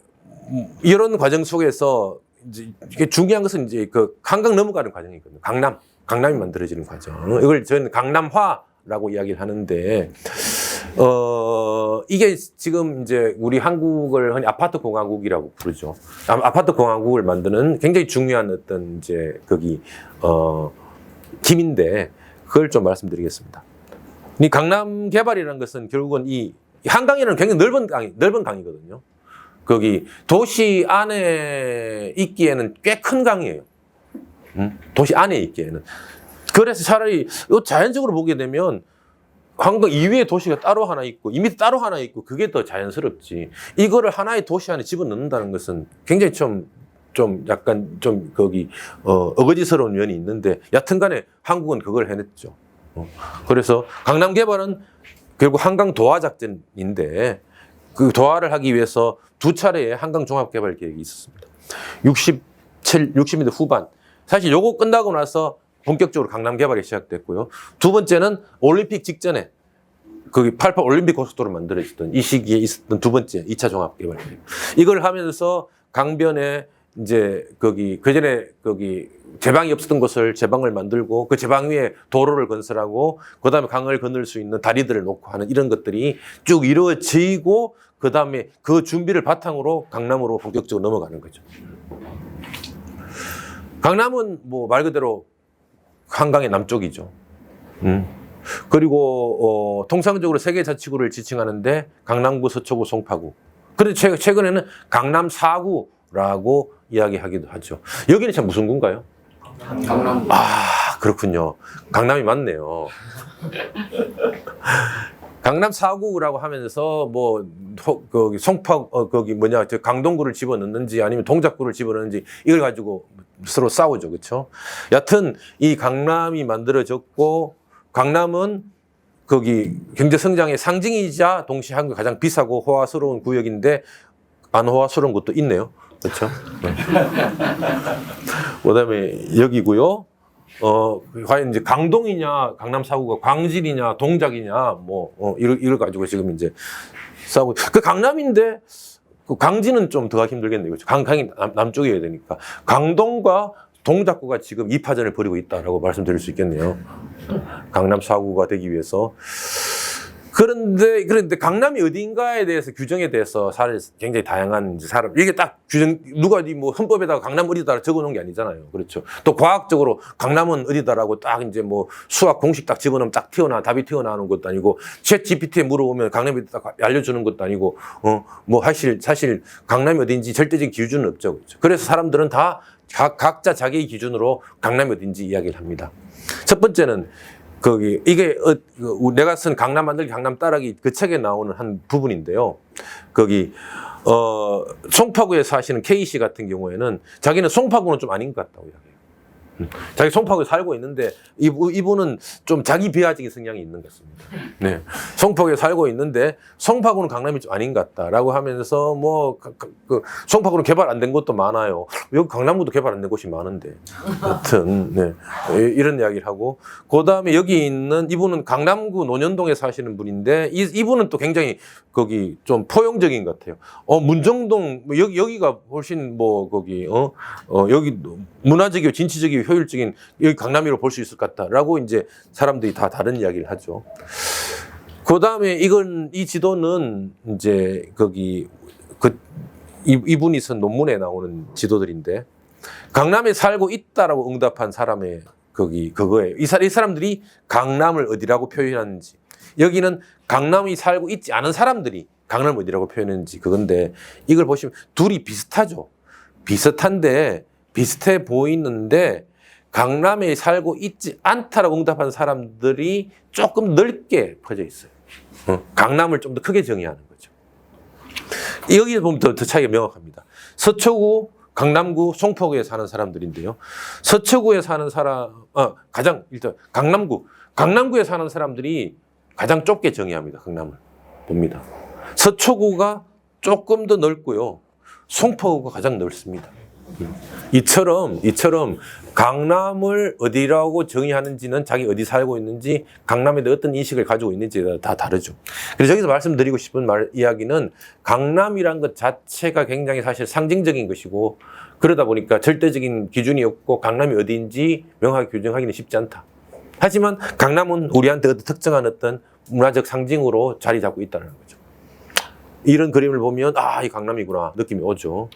이런 과정 속에서 이제 이게 중요한 것은 이제 그 한강 넘어가는 과정이거든요. 강남이 만들어지는 과정. 이걸 저희는 강남화라고 이야기를 하는데, 이게 지금 이제 우리 한국을 흔히 아파트 공화국이라고 부르죠. 아파트 공화국을 만드는 굉장히 중요한 어떤 이제 거기, 팀인데, 그걸 좀 말씀드리겠습니다. 이 강남 개발이라는 것은 결국은 이 한강이라는 굉장히 넓은 강이거든요. 거기 도시 안에 있기에는 꽤 큰 강이에요. 도시 안에 있기에는. 그래서 차라리 자연적으로 보게 되면 한강 이외에 도시가 따로 하나 있고 이 밑에 따로 하나 있고 그게 더 자연스럽지. 이거를 하나의 도시 안에 집어넣는다는 것은 굉장히 좀 약간 좀 거기 어거지스러운 면이 있는데 여튼간에 한국은 그걸 해냈죠. 그래서 강남 개발은 결국 한강 도화 작전인데 그 도화를 하기 위해서 두 차례의 한강 종합 개발 계획이 있었습니다. 60년대 후반. 사실 요거 끝나고 나서 본격적으로 강남 개발이 시작됐고요. 두 번째는 올림픽 직전에 거기 88 올림픽 고속도로 만들어지던 이 시기에 있었던 두 번째 2차 종합 개발 계획. 이걸 하면서 강변에 이제 거기 그전에 거기 제방이 없었던 곳을 제방을 만들고 그 제방 위에 도로를 건설하고 그다음에 강을 건널 수 있는 다리들을 놓고 하는 이런 것들이 쭉 이루어지고 그다음에 그 준비를 바탕으로 강남으로 본격적으로 넘어가는 거죠. 강남은 뭐 말 그대로 한강의 남쪽이죠. 그리고 통상적으로 세 개 자치구를 지칭하는데 강남구, 서초구, 송파구. 그런데 최근에는 강남 4구라고 이야기하기도 하죠. 여기는 참 무슨 구인가요? 강남. 아, 그렇군요. 강남이 맞네요. 강남 4구라고 하면서 뭐 거기 송파 거기 뭐냐 저 강동구를 집어넣는지 아니면 동작구를 집어넣는지 이걸 가지고 서로 싸우죠, 그렇죠? 여튼 이 강남이 만들어졌고 강남은 거기 경제 성장의 상징이자 동시에 한국 가장 비싸고 호화스러운 구역인데 안 호화스러운 것도 있네요. 그렇죠? 네. 그다음에 여기고요. 과연 이제 강동이냐, 강남 4구가 광진이냐, 동작이냐, 이걸 가지고 지금 이제 싸우고. 그 강남인데, 그 광진은 좀 더 힘들겠네요. 그렇죠? 강이 남쪽이어야 되니까. 강동과 동작구가 지금 2파전을 벌이고 있다라고 말씀드릴 수 있겠네요. 강남 4구가 되기 위해서. 그런데 강남이 어딘가에 대해서 규정에 대해서 굉장히 다양한 사람 이게 딱 규정 누가 뭐 헌법에다가 강남 어디다 적어놓은 게 아니잖아요. 그렇죠. 또 과학적으로 강남은 어디다라고 딱 이제 뭐 수학 공식 딱 집어넣으면 딱 답이 튀어나오는 것도 아니고 챗 GPT에 물어보면 강남이 딱 알려주는 것도 아니고 뭐 사실 강남이 어딘지 절대적인 기준은 없죠. 그렇죠. 그래서 사람들은 다 각자 자기의 기준으로 강남이 어딘지 이야기를 합니다. 첫 번째는 이게 내가 쓴 강남 만들기 강남 따라기 그 책에 나오는 한 부분인데요. 송파구에 사시는 K씨 같은 경우에는 자기는 송파구는 좀 아닌 것 같다고 이야기해요. 자기 송파구에 살고 있는데 이분은 좀 자기 비하적인 성향이 있는 것 같습니다. 네. 송파구에 살고 있는데 송파구는 강남이 좀 아닌 것 같다라고 하면서 송파구는 개발 안 된 곳도 많아요. 여기 강남구도 개발 안 된 곳이 많은데. 여튼 네. 이런 이야기를 하고 그다음에 여기 있는 이분은 강남구 논현동에 사시는 분인데 이분은 또 굉장히 거기 좀 포용적인 것 같아요. 문정동 여기가 훨씬 여기 문화적이고 진취적이고 효율적인 여기 강남이로 볼 수 있을 것 같다라고 이제 사람들이 다 다른 이야기를 하죠. 그 다음에 이 지도는 이제 이분이 쓴 논문에 나오는 지도들인데 강남에 살고 있다라고 응답한 사람의 그거예요. 이 사람들이 강남을 어디라고 표현하는지 여기는 강남이 살고 있지 않은 사람들이 강남을 어디라고 표현하는지 그건데 이걸 보시면 둘이 비슷하죠. 비슷해 보이는데 강남에 살고 있지 않다라고 응답한 사람들이 조금 넓게 퍼져 있어요. 강남을 좀 더 크게 정의하는 거죠. 여기에 보면 더 차이가 명확합니다. 서초구, 강남구, 송파구에 사는 사람들인데요. 서초구에 사는 일단 강남구에 사는 사람들이 가장 좁게 정의합니다. 강남을 봅니다. 서초구가 조금 더 넓고요. 송파구가 가장 넓습니다. 이처럼 강남을 어디라고 정의하는지는 자기 어디 살고 있는지 강남에 대해 어떤 인식을 가지고 있는지에 다 다르죠. 그래서 여기서 말씀드리고 싶은 이야기는 강남이란 것 자체가 굉장히 사실 상징적인 것이고 그러다 보니까 절대적인 기준이 없고 강남이 어디인지 명확하게 규정하기는 쉽지 않다. 하지만 강남은 우리한테 어떤 특정한 어떤 문화적 상징으로 자리 잡고 있다는 거죠. 이런 그림을 보면 아, 이 강남이구나 느낌이 오죠.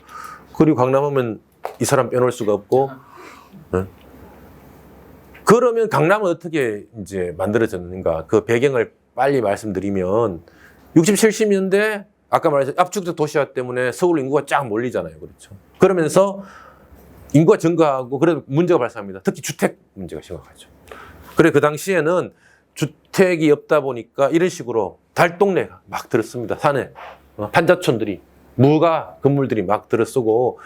그리고 강남하면 이 사람 빼놓을 수가 없고 그러면 강남은 어떻게 이제 만들어졌는가 그 배경을 빨리 말씀드리면 60, 70년대 아까 말했던 압축적 도시화 때문에 서울 인구가 쫙 몰리잖아요. 그렇죠. 그러면서 인구가 증가하고 그래도 문제가 발생합니다. 특히 주택 문제가 심각하죠. 그래 그 당시에는 주택이 없다 보니까 이런 식으로 달동네가 막 들었습니다. 산에 판자촌들이 무가 건물들이 막 들어서고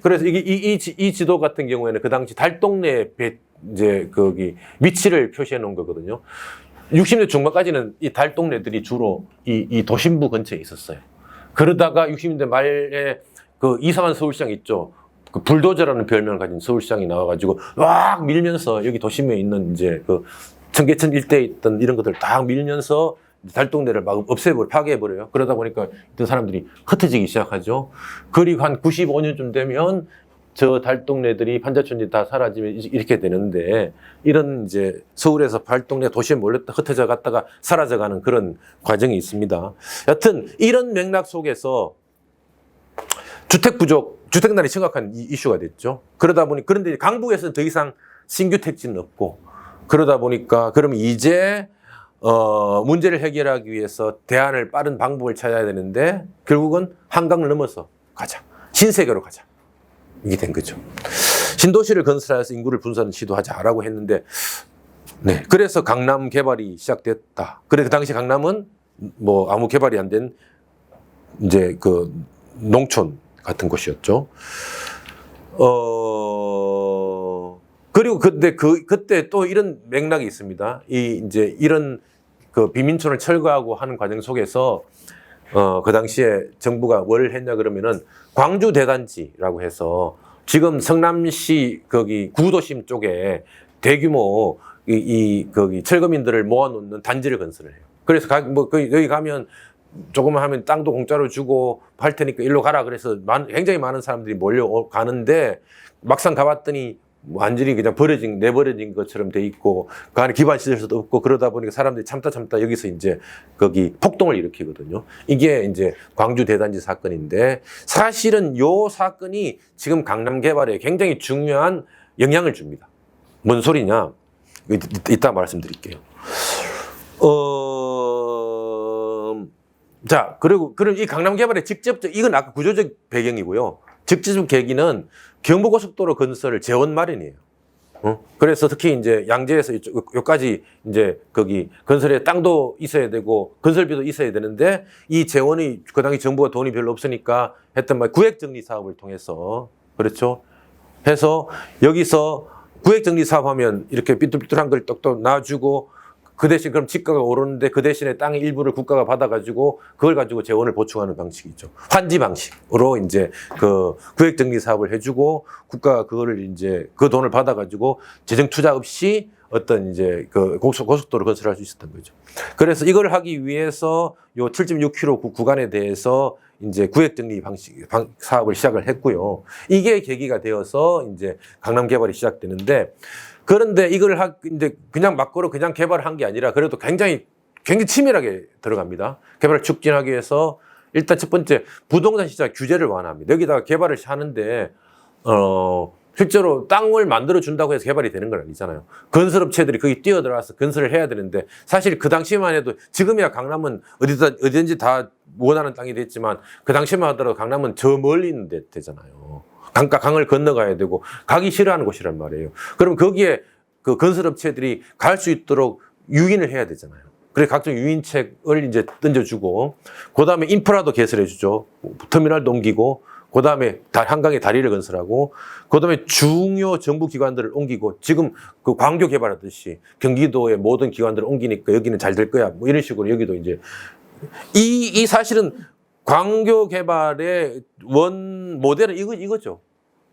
그래서 이 지도 같은 경우에는 그 당시 달동네 이제 거기 위치를 표시해 놓은 거거든요. 60년대 중반까지는 이 달동네들이 주로 이 도심부 근처에 있었어요. 그러다가 60년대 말에 그 이상한 서울시장 있죠. 그 불도저라는 별명을 가진 서울시장이 나와가지고 막 밀면서 여기 도심에 있는 이제 그 청계천 일대에 있던 이런 것들 다 밀면서 달동네를 막 없애버려, 파괴해버려요. 그러다 보니까 있던 사람들이 흩어지기 시작하죠. 그리고 한 95년쯤 되면 저 달동네들이 판자촌들이 다 사라지면 이렇게 되는데 이런 이제 서울에서 달동네 도시에 몰렸다 흩어져 갔다가 사라져가는 그런 과정이 있습니다. 여튼 이런 맥락 속에서 주택 부족, 주택난이 심각한 이슈가 됐죠. 그러다 보니 그런데 강북에서는 더 이상 신규 택지는 없고 그러다 보니까 그러면 이제 문제를 해결하기 위해서 대안을 빠른 방법을 찾아야 되는데 결국은 한강을 넘어서 가자. 신세계로 가자. 이게 된 거죠. 신도시를 건설해서 인구를 분산을 시도하자라고 했는데 네. 그래서 강남 개발이 시작됐다. 그래 그 당시 강남은 뭐 아무 개발이 안 된 이제 그 농촌 같은 곳이었죠. 그리고 그때 또 이런 맥락이 있습니다. 이제 이런 그 비민촌을 철거하고 하는 과정 속에서 그 당시에 정부가 뭘 했냐 그러면은 광주 대단지라고 해서 지금 성남시 거기 구도심 쪽에 대규모 거기 철거민들을 모아놓는 단지를 건설을 해요. 그래서 여기 가면 조금만 하면 땅도 공짜로 주고 할 테니까 일로 가라. 그래서 굉장히 많은 사람들이 몰려가는데 막상 가봤더니 완전히 그냥 내버려진 것처럼 돼 있고 그 안에 기반 시설도 없고 그러다 보니까 사람들이 참다 여기서 이제 거기 폭동을 일으키거든요. 이게 이제 광주 대단지 사건인데 사실은 요 사건이 지금 강남 개발에 굉장히 중요한 영향을 줍니다. 뭔 소리냐? 이따 말씀드릴게요. 자, 그럼 이 강남 개발의 이건 아까 구조적 배경이고요. 직접적 계기는 경부고속도로 건설 재원 마련이에요. 그래서 특히 이제 양재에서 여기까지 이제 거기 건설에 땅도 있어야 되고 건설비도 있어야 되는데 이 재원이 그 당시 정부가 돈이 별로 없으니까 했던 말 구획 정리 사업을 통해서 그렇죠. 해서 여기서 구획 정리 사업하면 이렇게 삐뚤삐뚤한 걸 똑똑 놔주고 그 대신 그럼 집가가 오르는데 그 대신에 땅의 일부를 국가가 받아가지고 그걸 가지고 재원을 보충하는 방식이죠. 환지 방식으로 이제 그 구획 정리 사업을 해주고 국가가 그거를 이제 그 돈을 받아가지고 재정 투자 없이 어떤 이제 그 고속도로 건설할 수 있었던 거죠. 그래서 이걸 하기 위해서 요 7.6km 구간에 대해서 이제 구획 정리 사업을 시작을 했고요. 이게 계기가 되어서 이제 강남 개발이 시작되는데 그런데 이걸 이제 그냥 막고로 그냥 개발한 게 아니라 그래도 굉장히 치밀하게 들어갑니다. 개발을 촉진하기 위해서 일단 첫 번째 부동산 시장 규제를 완화합니다. 여기다가 개발을 하는데 실제로 땅을 만들어 준다고 해서 개발이 되는 건 아니잖아요. 건설업체들이 거기 뛰어들어와서 건설을 해야 되는데 사실 그 당시만 해도 지금이야 강남은 어디든지 다 원하는 땅이 됐지만 그 당시만 하더라도 강남은 저 멀리 있는 데 되잖아요. 강을 건너가야 되고 가기 싫어하는 곳이란 말이에요. 그럼 거기에 그 건설업체들이 갈 수 있도록 유인을 해야 되잖아요. 그래서 각종 유인책을 이제 던져주고 그다음에 인프라도 개설해주죠. 터미널도 옮기고 그다음에 한강에 다리를 건설하고 그다음에 중요 정부 기관들을 옮기고 지금 그 광교 개발하듯이 경기도의 모든 기관들을 옮기니까 여기는 잘 될 거야. 뭐 이런 식으로 여기도 이제 이 사실은 광교 개발의 원 모델은 이거죠.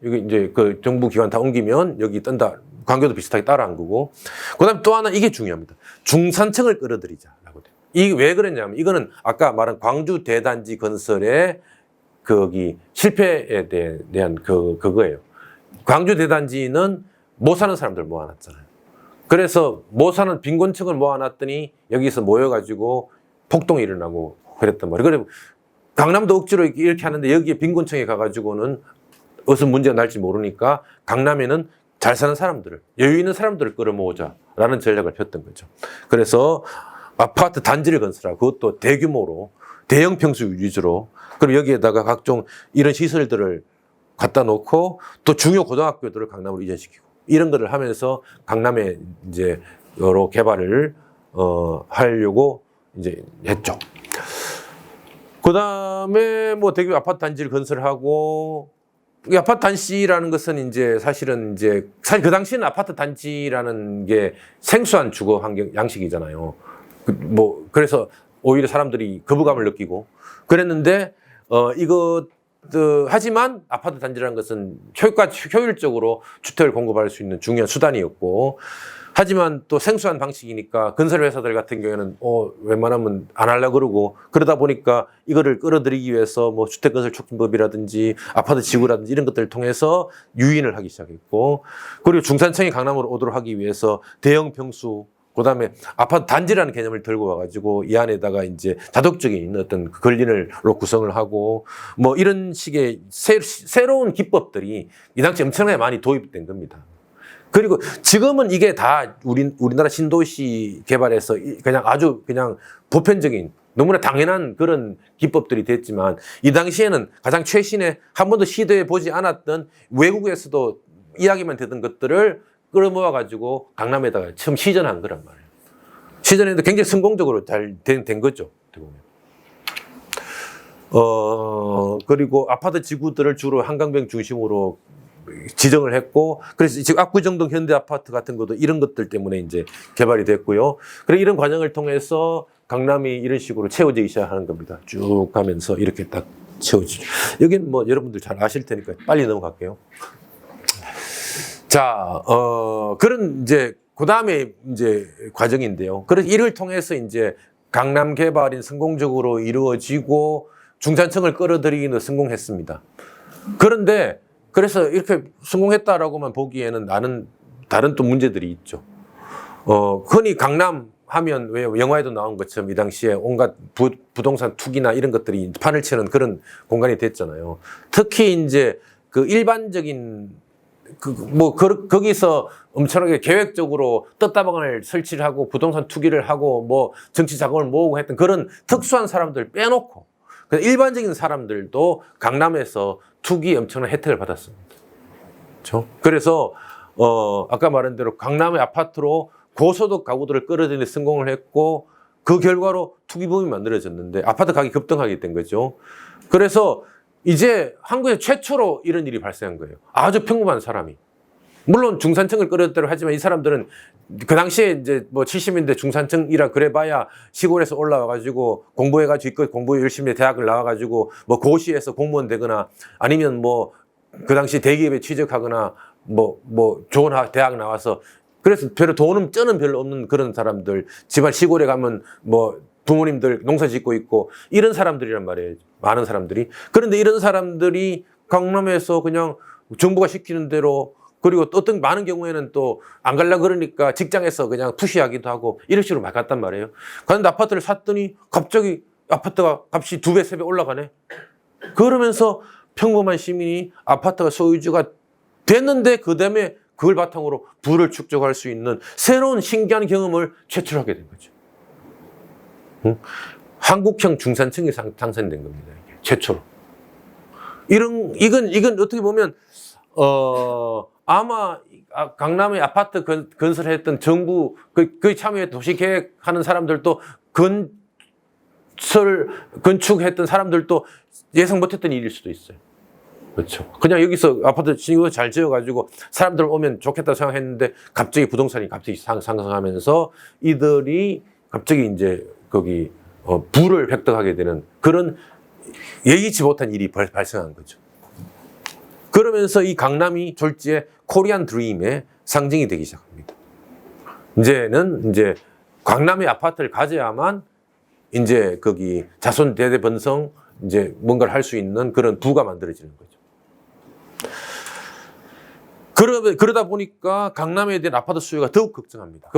이거 이제 그 정부 기관 다 옮기면 여기 뜬다. 광교도 비슷하게 따라한 거고. 그다음 또 하나 이게 중요합니다. 중산층을 끌어들이자라고 돼요. 이게 왜 그랬냐면 이거는 아까 말한 광주 대단지 건설의 거기 실패에 대한 그거예요. 광주 대단지는 못 사는 사람들 모아놨잖아요. 그래서 못 사는 빈곤층을 모아놨더니 여기서 모여가지고 폭동이 일어나고 그랬단 말이에요. 그래 강남도 억지로 이렇게 하는데 여기에 빈곤층에 가가지고는 어디서 문제가 날지 모르니까 강남에는 잘 사는 사람들을, 여유 있는 사람들을 끌어모으자라는 전략을 폈던 거죠. 그래서 아파트 단지를 건설하고 그것도 대규모로 대형 평수 위주로, 그리고 여기에다가 각종 이런 시설들을 갖다 놓고 또 중요 고등학교들을 강남으로 이전시키고 이런 거를 하면서 강남에 이제 여러 개발을 하려고 이제 했죠. 그 다음에 뭐 대규모 아파트 단지를 건설하고, 이 아파트 단지라는 것은 이제 사실은 사실 그 당시에는 아파트 단지라는 게 생소한 주거 환경 양식이잖아요. 그래서 오히려 사람들이 거부감을 느끼고 그랬는데, 하지만 아파트 단지라는 것은 효율적으로 주택을 공급할 수 있는 중요한 수단이었고, 하지만 또 생소한 방식이니까 건설회사들 같은 경우에는 웬만하면 안 하려고 그러고, 그러다 보니까 이거를 끌어들이기 위해서 뭐 주택건설 촉진법이라든지 아파트 지구라든지 이런 것들을 통해서 유인을 하기 시작했고, 그리고 중산층이 강남으로 오도록 하기 위해서 대형 평수, 그다음에 아파트 단지라는 개념을 들고 와가지고 이 안에다가 이제 다독적인 어떤 걸린을로 구성을 하고 뭐 이런 식의 새로운 기법들이 이 당시 엄청나게 많이 도입된 겁니다. 그리고 지금은 이게 다 우리나라 신도시 개발에서 그냥 아주 그냥 보편적인 너무나 당연한 그런 기법들이 됐지만, 이 당시에는 가장 최신의 한 번도 시도해 보지 않았던 외국에서도 이야기만 되던 것들을 끌어모아 가지고 강남에다가 처음 시전한 거란 말이에요. 시전했는데 굉장히 성공적으로 잘 된 거죠. 그리고 아파트 지구들을 주로 한강변 중심으로 지정을 했고, 그래서 지금 압구정동 현대 아파트 같은 것도 이런 것들 때문에 이제 개발이 됐고요. 그리고 이런 과정을 통해서 강남이 이런 식으로 채워지기 시작하는 겁니다. 쭉 가면서 이렇게 딱 채워지죠. 여기는 뭐 여러분들 잘 아실 테니까 빨리 넘어갈게요. 자, 그런 그 다음에 이제 과정인데요. 그래서 이를 통해서 이제 강남 개발이 성공적으로 이루어지고 중산층을 끌어들이기는 성공했습니다. 그런데 그래서 이렇게 성공했다라고만 보기에는 다른 또 문제들이 있죠. 흔히 강남 하면 왜 영화에도 나온 것처럼 이 당시에 온갖 부동산 투기나 이런 것들이 판을 치는 그런 공간이 됐잖아요. 특히 이제 그 일반적인 거기서 엄청나게 계획적으로 떴다방을 설치를 하고 부동산 투기를 하고 뭐 정치 자금을 모으고 했던 그런 특수한 사람들 빼놓고 일반적인 사람들도 강남에서 투기 엄청난 혜택을 받았습니다. 그렇죠? 그래서 아까 말한 대로 강남의 아파트로 고소득 가구들을 끌어들이는 성공을 했고, 그 결과로 투기붐이 만들어졌는데 아파트 가격이 급등하게 된 거죠. 그래서 이제 한국에 최초로 이런 일이 발생한 거예요. 아주 평범한 사람이. 물론 중산층을 끌어들이려 하지만 이 사람들은 그 당시에 이제 뭐 70년대 중산층이라 그래봐야 시골에서 올라와가지고 공부해가지고 공부 열심히 해 대학을 나와가지고 뭐 고시에서 공무원 되거나 아니면 뭐 그 당시 대기업에 취직하거나 뭐 좋은 대학 나와서, 그래서 쩌는 별로 없는 그런 사람들, 집안 시골에 가면 뭐 부모님들 농사 짓고 있고 이런 사람들이란 말이에요. 많은 사람들이. 그런데 이런 사람들이 강남에서 그냥 정부가 시키는 대로, 그리고 또 어떤 많은 경우에는 또 안 가려고 그러니까 직장에서 그냥 푸시하기도 하고 이런 식으로 막 갔단 말이에요. 그런데 아파트를 샀더니 갑자기 아파트가 값이 2배, 3배 올라가네. 그러면서 평범한 시민이 아파트가 소유주가 됐는데 그다음에 그걸 바탕으로 부를 축적할 수 있는 새로운 신기한 경험을 최초로 하게 된 거죠. 응? 한국형 중산층이 당선된 겁니다. 이게. 최초로. 이건 어떻게 보면 아마 강남에 아파트 건설했던 정부 그 참여해 도시계획하는 사람들도 건축했던 사람들도 예상 못했던 일일 수도 있어요. 그렇죠. 그냥 여기서 아파트 지금 잘 지어가지고 사람들 오면 좋겠다 생각했는데 갑자기 부동산이 상승하면서 이들이 갑자기 이제 거기 부를 획득하게 되는 그런 예기치 못한 일이 발생한 거죠. 그러면서 이 강남이 졸지에 코리안 드림의 상징이 되기 시작합니다. 이제는 이제 강남의 아파트를 가져야만 이제 거기 자손 대대번성 이제 뭔가를 할 수 있는 그런 부가 만들어지는 거죠. 그러다 보니까 강남에 대한 아파트 수요가 더욱 급증합니다.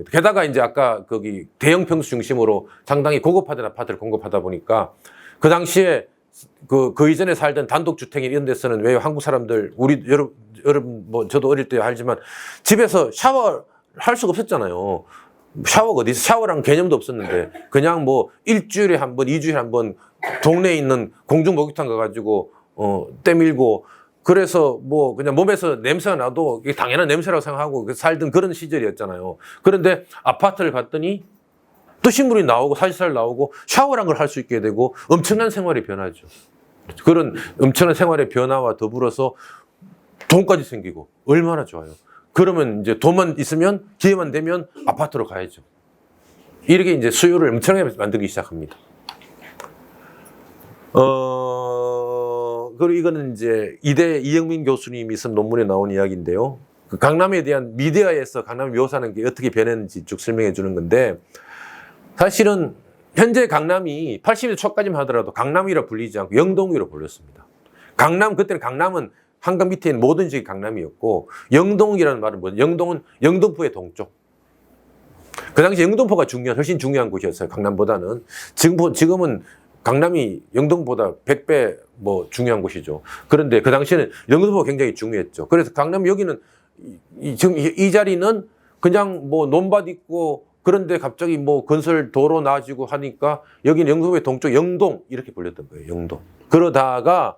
게다가 이제 아까 거기 대형 평수 중심으로 상당히 고급화된 아파트를 공급하다 보니까 그 당시에 그 이전에 살던 단독주택 이런 데서는 왜 한국 사람들 우리 여러분 뭐 저도 어릴 때 알지만 집에서 샤워 할 수가 없었잖아요. 샤워가 어디서 샤워랑 개념도 없었는데 그냥 뭐 일주일에 한 번, 2주일에 한 번 동네에 있는 공중 목욕탕 가가지고 때 밀고 그래서 뭐 그냥 몸에서 냄새가 나도 이게 당연한 냄새라고 생각하고 살던 그런 시절이었잖아요. 그런데 아파트를 갔더니 또 신문이 나오고 사실살 나오고 샤워란 걸 할 수 있게 되고 엄청난 생활이 변하죠. 그런 엄청난 생활의 변화와 더불어서 돈까지 생기고 얼마나 좋아요. 그러면 이제 돈만 있으면 기회만 되면 아파트로 가야죠. 이렇게 이제 수요를 엄청나게 만들기 시작합니다. 그리고 이거는 이제 이대 이영민 교수님이 쓴 논문에 나온 이야기인데요. 그 강남에 대한 미디어에서 강남을 묘사하는 게 어떻게 변했는지 쭉 설명해 주는 건데 사실은 현재 강남이 80년대 초까지만 하더라도 강남이라 불리지 않고 영동이라 불렸습니다. 그때는 강남은 한강 밑에 있는 모든 지역이 강남이었고 영동이라는 말은 뭐죠? 영동은 영등포의 동쪽. 그 당시 영등포가 훨씬 중요한 곳이었어요. 강남보다는. 지금은 강남이 영등포보다 100배 뭐 중요한 곳이죠. 그런데 그 당시에는 영등포가 굉장히 중요했죠. 그래서 강남 여기는 지금 이 자리는 그냥 뭐 논밭 있고 그런데 갑자기 뭐 건설 도로 나아지고 하니까 여기는 영등포의 동쪽 영동 이렇게 불렸던 거예요. 영동. 그러다가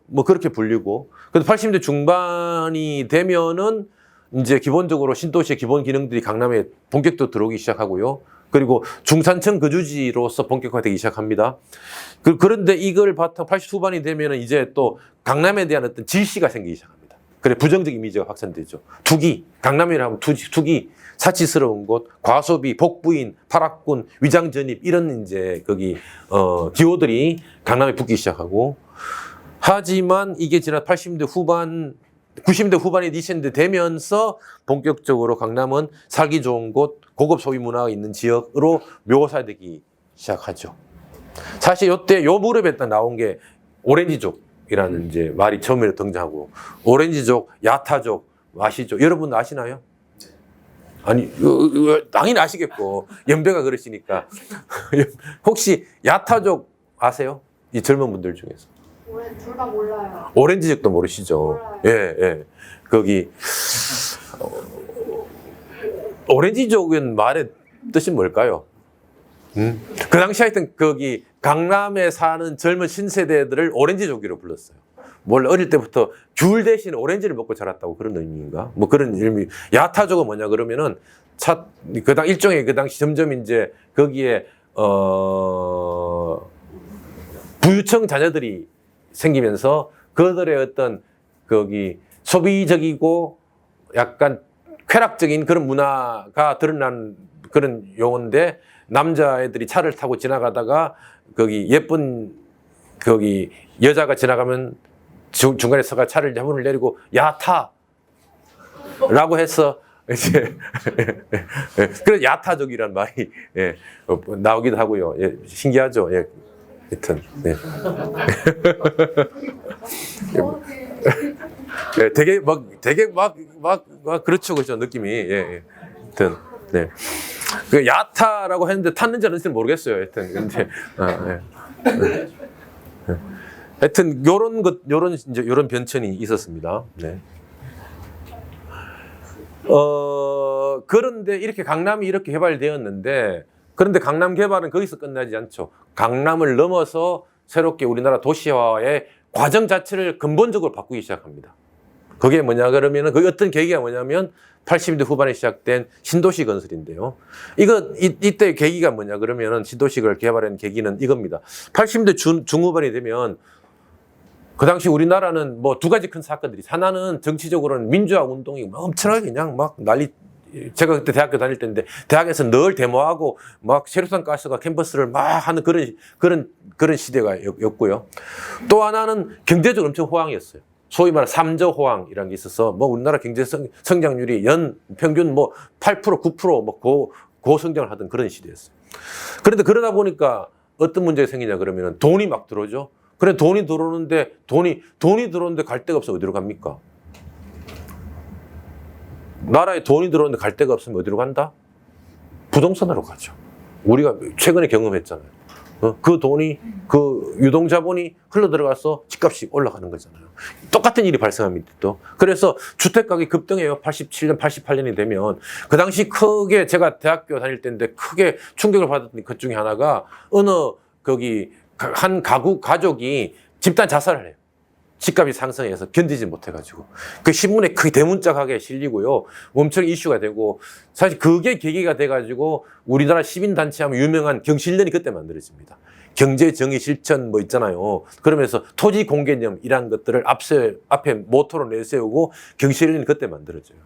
뭐 그렇게 불리고 그래서 80년대 중반이 되면은 이제 기본적으로 신도시의 기본 기능들이 강남에 본격적으로 들어오기 시작하고요. 그리고 중산층 거주지로서 본격화되기 시작합니다. 그런데 이걸 바탕 80 후반이 되면은 이제 또 강남에 대한 어떤 질시가 생기기 시작합니다. 그래 부정적 이미지가 확산되죠. 투기, 강남이라 하면 투기, 사치스러운 곳, 과소비, 복부인, 파락군, 위장전입 이런 이제 거기 기호들이 강남에 붙기 시작하고 하지만 이게 지난 80년대 후반 90년대 후반에 2000년대 되면서 본격적으로 강남은 살기 좋은 곳, 고급 소비 문화가 있는 지역으로 묘사되기 시작하죠. 사실 요때 요 무렵에 딱 나온 게 오렌지족이라는 이제 말이 처음에 등장하고 오렌지족, 야타족 아시죠? 여러분 아시나요? 아니 당연히 아시겠고 연배가 그러시니까 혹시 야타족 아세요? 이 젊은 분들 중에서. 둘 다 몰라요. 오렌지족도 모르시죠? 몰라요. 예. 거기 오렌지족은 말의 뜻이 뭘까요? 그 당시 하여튼 거기 강남에 사는 젊은 신세대들을 오렌지족이라고 불렀어요. 원래 어릴 때부터 귤 대신 오렌지를 먹고 자랐다고 그런 의미인가? 뭐 그런 의미. 야타족은 뭐냐 그러면은 일종의 그 당시 점점 이제 거기에 부유층 자녀들이 생기면서 그들의 어떤 거기 소비적이고 약간 쾌락적인 그런 문화가 드러난 그런 용어인데 남자애들이 차를 타고 지나가다가 거기 예쁜 거기 여자가 지나가면 중간에 서가 차를 문을 내리고 야 타라고 해서 이제 그래서 야타족이란 말이 나오기도 하고요. 신기하죠. 하여튼, 네. 되게 그렇죠, 느낌이. 하여튼, 네. 그 야타라고 했는데 탔는지 안 했는지는 모르겠어요. 하여튼, 근데, 하여튼, 요런 변천이 있었습니다. 네. 그런데 이렇게 강남이 이렇게 개발되었는데, 그런데 강남 개발은 거기서 끝나지 않죠. 강남을 넘어서 새롭게 우리나라 도시화의 과정 자체를 근본적으로 바꾸기 시작합니다. 그게 뭐냐 그러면은 그 어떤 계기가 뭐냐면 80년대 후반에 시작된 신도시 건설인데요. 이때 계기가 뭐냐 그러면은 신도시를 개발한 계기는 이겁니다. 80년대 중후반이 되면 그 당시 우리나라는 뭐 두 가지 큰 사건들이 하나는 정치적으로는 민주화 운동이 엄청나게 그냥 막 난리 제가 그때 대학교 다닐 때인데 대학에서 늘 데모하고 막 세류산 가스가 캠퍼스를 막 하는 그런 시대가였고요. 또 하나는 경제적으로 엄청 호황이었어요. 소위 말하는 삼저 호황이라는 게 있어서 뭐 우리나라 경제 성장률이 연 평균 뭐 8%, 9% 뭐 고성장을 하던 그런 시대였어요. 그런데 그러다 보니까 어떤 문제가 생기냐 그러면 돈이 막 들어오죠. 그래 돈이 들어오는데 갈 데가 없어 어디로 갑니까? 나라에 돈이 들어오는데 갈 데가 없으면 어디로 간다? 부동산으로 가죠. 우리가 최근에 경험했잖아요. 그 돈이, 그 유동자본이 흘러들어가서 집값이 올라가는 거잖아요. 똑같은 일이 발생합니다, 또. 그래서 주택가격이 급등해요. 87년, 88년이 되면. 그 당시 크게 제가 대학교 다닐 때인데 크게 충격을 받았던 것 중에 하나가 어느 한 가족이 집단 자살을 해요. 집값이 상승해서 견디지 못해가지고. 그 신문에 크게 대문짝하게 실리고요. 엄청 이슈가 되고, 사실 그게 계기가 돼가지고 우리나라 시민단체 하면 유명한 경실련이 그때 만들어집니다. 경제정의 실천 뭐 있잖아요. 그러면서 토지 공개념 이런 것들을 앞에 모토로 내세우고 경실련이 그때 만들어져요.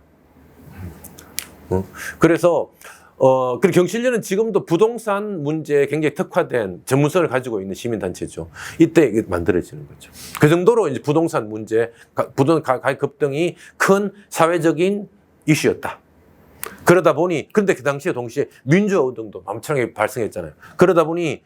그래서 그리고 경실련은 지금도 부동산 문제에 굉장히 특화된 전문성을 가지고 있는 시민단체죠. 이때 만들어지는 거죠. 그 정도로 이제 부동산 문제, 부동산 가격 급등이 큰 사회적인 이슈였다. 그러다 보니, 근데 그 당시에 동시에 민주화 운동도 엄청나게 발생했잖아요. 그러다 보니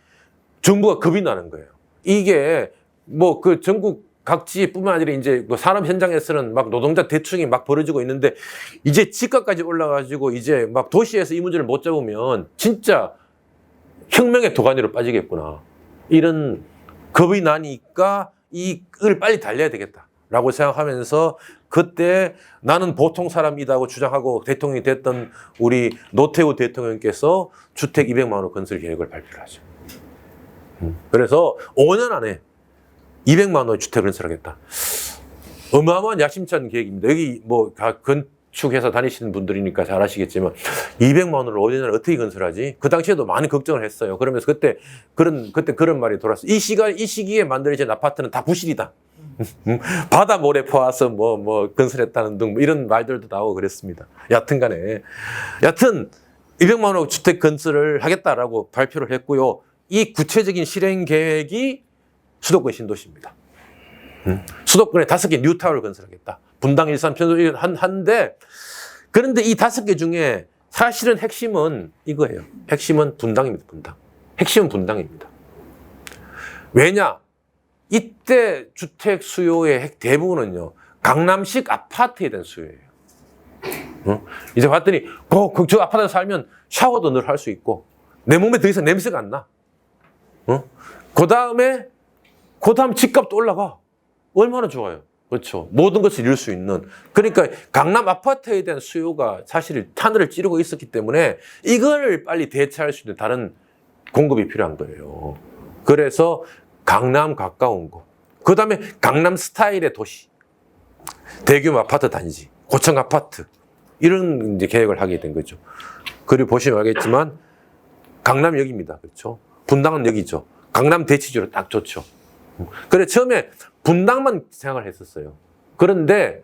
정부가 겁이 나는 거예요. 이게 뭐 그 전국 각지뿐만 아니라 이제 뭐 산업 현장에서는 막 노동자 대충이 막 벌어지고 있는데 이제 집값까지 올라가지고 이제 막 도시에서 이 문제를 못 잡으면 진짜 혁명의 도가니로 빠지겠구나. 이런 겁이 나니까 이걸 빨리 달려야 되겠다라고 생각하면서 그때 나는 보통 사람이다고 주장하고 대통령이 됐던 우리 노태우 대통령께서 주택 200만 원 건설 계획을 발표를 하죠. 그래서 5년 안에 200만 원의 주택을 건설하겠다. 어마어마한 야심찬 계획입니다. 여기 뭐 건축회사 다니시는 분들이니까 잘 아시겠지만 200만 원을 5년 안에 어떻게 건설하지? 그 당시에도 많은 걱정을 했어요. 그러면서 그때 그런 말이 돌았어요. 이 시기에 만들어진 아파트는 다 부실이다. 바다 모래 퍼와서 뭐 건설했다는 등 이런 말들도 나오고 그랬습니다. 여튼 200만 원 주택 건설을 하겠다라고 발표를 했고요. 이 구체적인 실행 계획이 수도권 신도시입니다. 수도권에 5개 뉴타워를 건설하겠다. 분당, 일산, 편도 한데 그런데 이 5개 중에 사실은 핵심은 이거예요. 핵심은 분당입니다. 분당. 핵심은 분당입니다. 왜냐? 이때 주택 수요의 대부분은요. 강남식 아파트에 대한 수요예요. 이제 봤더니 저 아파트에 살면 샤워도 늘 할 수 있고 내 몸에 더 이상 냄새가 안 나. 그 다음 집값도 올라가. 얼마나 좋아요. 그렇죠. 모든 것을 이룰 수 있는. 그러니까 강남 아파트에 대한 수요가 사실 하늘을 찌르고 있었기 때문에 이걸 빨리 대체할 수 있는 다른 공급이 필요한 거예요. 그래서 강남 가까운 곳. 그 다음에 강남 스타일의 도시. 대규모 아파트 단지. 고층 아파트. 이런 이제 계획을 하게 된 거죠. 그리고 보시면 알겠지만 강남역입니다. 그렇죠. 분당은 여기죠. 강남 대치주로 딱 좋죠. 그래 처음에 분당만 생각을 했었어요. 그런데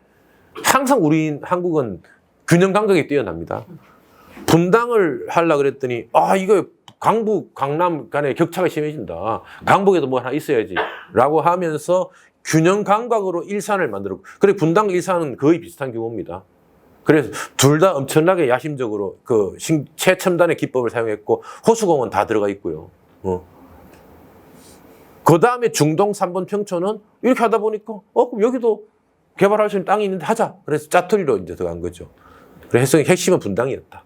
항상 우리 한국은 균형 감각이 뛰어납니다. 분당을 하려고 그랬더니 이거 강북, 강남 간의 격차가 심해진다. 강북에도 뭐 하나 있어야지 라고 하면서 균형 감각으로 일산을 만들었고 그래 분당 일산은 거의 비슷한 규모입니다. 그래서 둘 다 엄청나게 야심적으로 최첨단의 기법을 사용했고 호수공원 다 들어가 있고요. 그 다음에 중동 3번 평촌은 이렇게 하다 보니까 그럼 여기도 개발할 수 있는 땅이 있는데 하자. 그래서 짜투리로 이제 들어간 거죠. 그래서 핵심은 분당이었다.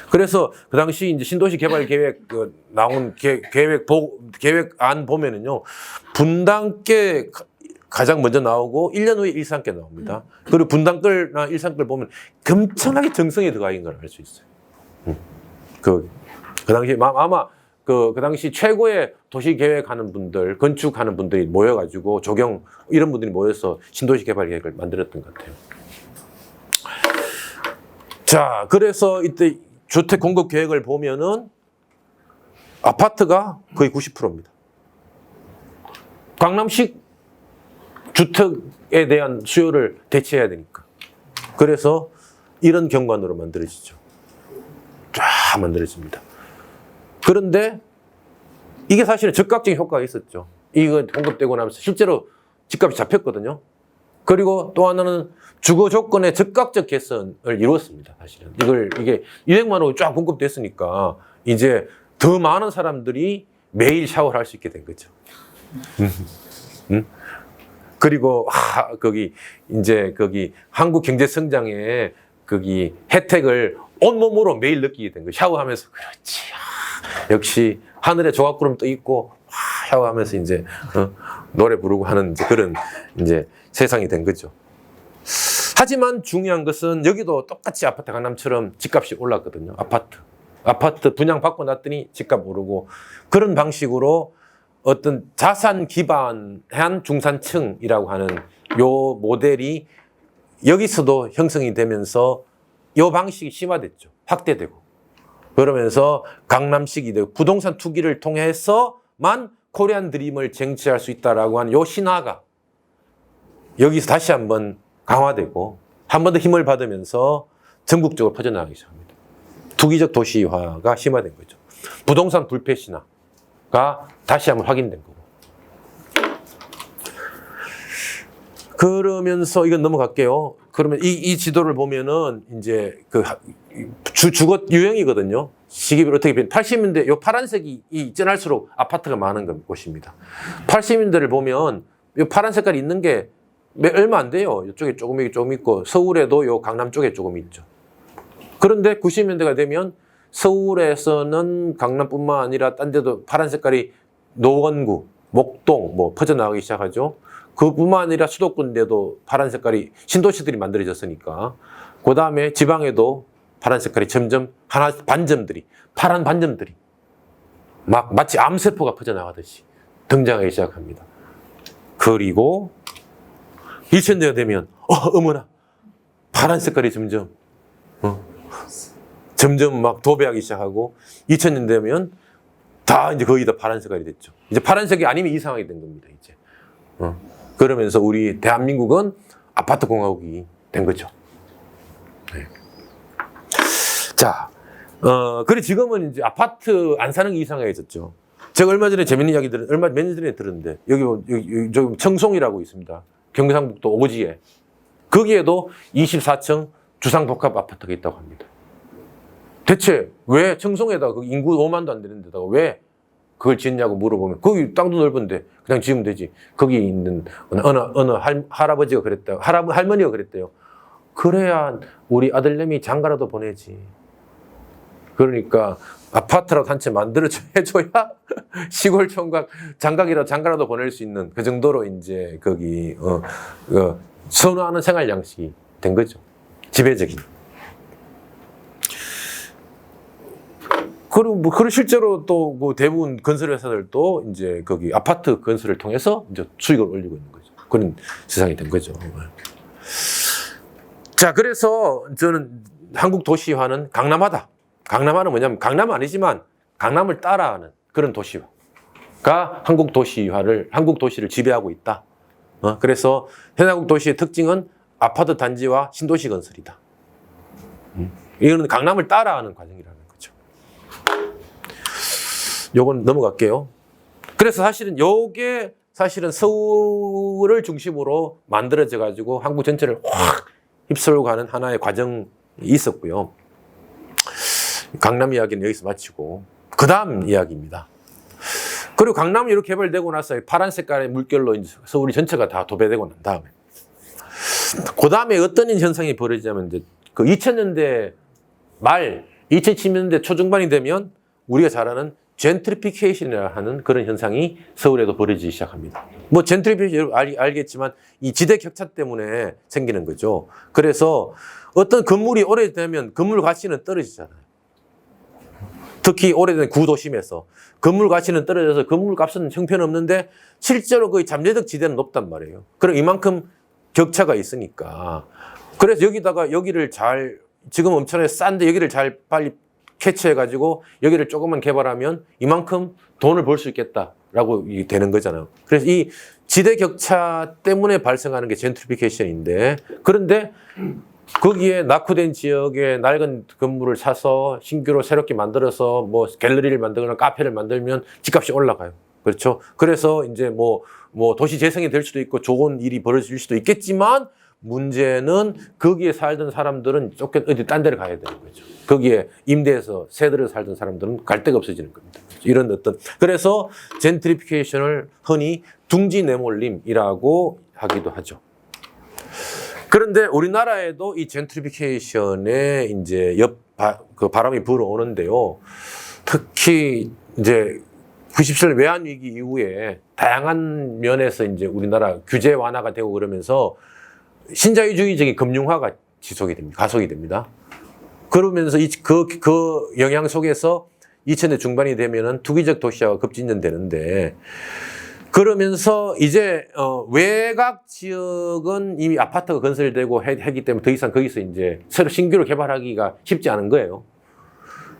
그래서 그 당시 이제 신도시 개발 계획 나온 계획안 보면은요 분당께 가장 먼저 나오고 1년 후에 일산께 나옵니다. 그리고 분당끌나 일산끌 보면 엄청나게 정성이 들어가 있는 걸 알 수 있어요. 그 당시 아마 그 당시 최고의 도시 계획하는 분들, 건축하는 분들이 모여가지고 조경 이런 분들이 모여서 신도시 개발 계획을 만들었던 것 같아요. 자, 그래서 이때 주택 공급 계획을 보면은 아파트가 거의 90%입니다. 강남식 주택에 대한 수요를 대체해야 되니까. 그래서 이런 경관으로 만들어지죠. 쫙 만들어집니다. 그런데 이게 사실은 즉각적인 효과가 있었죠. 이거 공급되고 나면서 실제로 집값이 잡혔거든요. 그리고 또 하나는 주거 조건의 즉각적 개선을 이루었습니다. 사실은 이게 200만 원이 쫙 공급됐으니까 이제 더 많은 사람들이 매일 샤워를 할 수 있게 된 거죠. 그리고 거기 한국 경제 성장의 거기 혜택을 온몸으로 매일 느끼게 된 거예요. 샤워하면서 그렇지. 역시 하늘에 조각구름 떠 있고 샤워하면서 이제 노래 부르고 하는 이제 그런 이제 세상이 된 거죠. 하지만 중요한 것은 여기도 똑같이 아파트 강남처럼 집값이 올랐거든요. 아파트 분양받고 났더니 집값 오르고 그런 방식으로 어떤 자산 기반한 중산층이라고 하는 요 모델이 여기서도 형성이 되면서 요 방식이 심화됐죠. 확대되고. 그러면서 강남식이 되고 부동산 투기를 통해서만 코리안 드림을 쟁취할 수 있다라고 하는 요 신화가 여기서 다시 한번 강화되고 한 번 더 힘을 받으면서 전국적으로 퍼져나가기 시작합니다. 투기적 도시화가 심화된 거죠. 부동산 불패 신화가 다시 한번 확인된 거고. 그러면서 이건 넘어갈게요. 그러면 이 지도를 보면은 이제 주거 유형이거든요. 시기별 어떻게 변? 80년대 요 파란색이 진할수록 아파트가 많은 곳입니다. 80년대를 보면 요 파란 색깔이 있는 게 얼마 안 돼요. 이쪽에 조금 있고 서울에도 요 강남 쪽에 조금 있죠. 그런데 90년대가 되면 서울에서는 강남뿐만 아니라 딴 데도 파란 색깔이 노원구, 목동 뭐 퍼져나가기 시작하죠. 그뿐만 아니라 수도권인데도 파란 색깔이 신도시들이 만들어졌으니까 그 다음에 지방에도 파란 색깔이 점점 파란 반점들이 마치 암세포가 퍼져나가듯이 등장하기 시작합니다. 그리고 2000년대가 되면 어머나 파란 색깔이 점점 막 도배하기 시작하고 2000년 되면 다 이제 거의 다 파란 색깔이 됐죠. 이제 파란색이 아니면 이상하게 된 겁니다. 이제 그러면서 우리 대한민국은 아파트 공화국이 된 거죠. 네. 자, 그래 지금은 이제 아파트 안 사는 게 이상해졌죠. 제가 얼마 전에 재밌는 이야기 몇 년 전에 들었는데 여기 청송이라고 있습니다. 경상북도 오지에 거기에도 24층 주상복합 아파트가 있다고 합니다. 대체 왜 청송에다가 인구 5만도 안 되는 데다가 왜 그걸 짓냐고 물어보면 거기 땅도 넓은데 그냥 지으면 되지. 거기 있는 어느 할아버지가 그랬다. 할머니가 그랬대요. 그래야 우리 아들내미 장가라도 보내지. 그러니까 아파트라도 한 채 만들어줘야 시골 총각 장가라도 보낼 수 있는 그 정도로 이제 거기 선호하는 생활 양식이 된 거죠. 지배적인. 그리고 실제로 또 뭐 대부분 건설 회사들도 이제 거기 아파트 건설을 통해서 이제 수익을 올리고 있는 거죠. 그런 세상이 된 거죠. 자, 그래서 저는 한국 도시화는 강남화다. 강남화는 뭐냐면 강남은 아니지만 강남을 따라하는 그런 도시화가 한국 도시를 지배하고 있다. 그래서 현대한국 도시의 특징은 아파트 단지와 신도시 건설이다. 이거는 강남을 따라하는 과정이라는 거죠. 요건 넘어갈게요. 그래서 사실은 서울을 중심으로 만들어져 가지고 한국 전체를 확 휩쓸고 가는 하나의 과정이 있었고요. 강남 이야기는 여기서 마치고 그 다음 이야기입니다. 그리고 강남이 이렇게 개발되고 나서 파란 색깔의 물결로 이제 서울이 전체가 다 도배되고 난 다음에 그 다음에 어떤 현상이 벌어지냐면 이제 그 2000년대 말 2010년대 초중반이 되면 우리가 잘 아는 젠트리피케이션이라 하는 그런 현상이 서울에도 벌어지기 시작합니다. 뭐 젠트리피케이션 알겠지만 이 지대 격차 때문에 생기는 거죠. 그래서 어떤 건물이 오래되면 건물 가치는 떨어지잖아요. 특히 오래된 구도심에서 건물 가치는 떨어져서 건물 값은 형편없는데 실제로 거의 잠재적 지대는 높단 말이에요. 그럼 이만큼 격차가 있으니까. 그래서 여기를 지금 엄청나게 싼데 여기를 잘 빨리 캐치해가지고 여기를 조금만 개발하면 이만큼 돈을 벌 수 있겠다라고 되는 거잖아요. 그래서 이 지대 격차 때문에 발생하는 게 젠트리피케이션인데 그런데 거기에 낙후된 지역에 낡은 건물을 사서 신규로 새롭게 만들어서 뭐 갤러리를 만들거나 카페를 만들면 집값이 올라가요. 그렇죠. 그래서 이제 뭐 도시 재생이 될 수도 있고 좋은 일이 벌어질 수도 있겠지만 문제는 거기에 살던 사람들은 쫓겨 어디 딴 데를 가야 되는 거죠. 거기에 임대해서 세대를 살던 사람들은 갈 데가 없어지는 겁니다. 이런 어떤 그래서 젠트리피케이션을 흔히 둥지 내몰림이라고 하기도 하죠. 그런데 우리나라에도 이 젠트리피케이션에 이제 그 바람이 불어오는데요. 특히 이제 97년 외환위기 이후에 다양한 면에서 이제 우리나라 규제 완화가 되고 그러면서 신자유주의적인 금융화가 지속이 됩니다. 가속이 됩니다. 그러면서 그 영향 속에서 2000년 중반이 되면은 투기적 도시화가 급진전되는데 그러면서 이제 외곽 지역은 이미 아파트가 건설되고 했기 때문에 더 이상 거기서 이제 새로 신규로 개발하기가 쉽지 않은 거예요.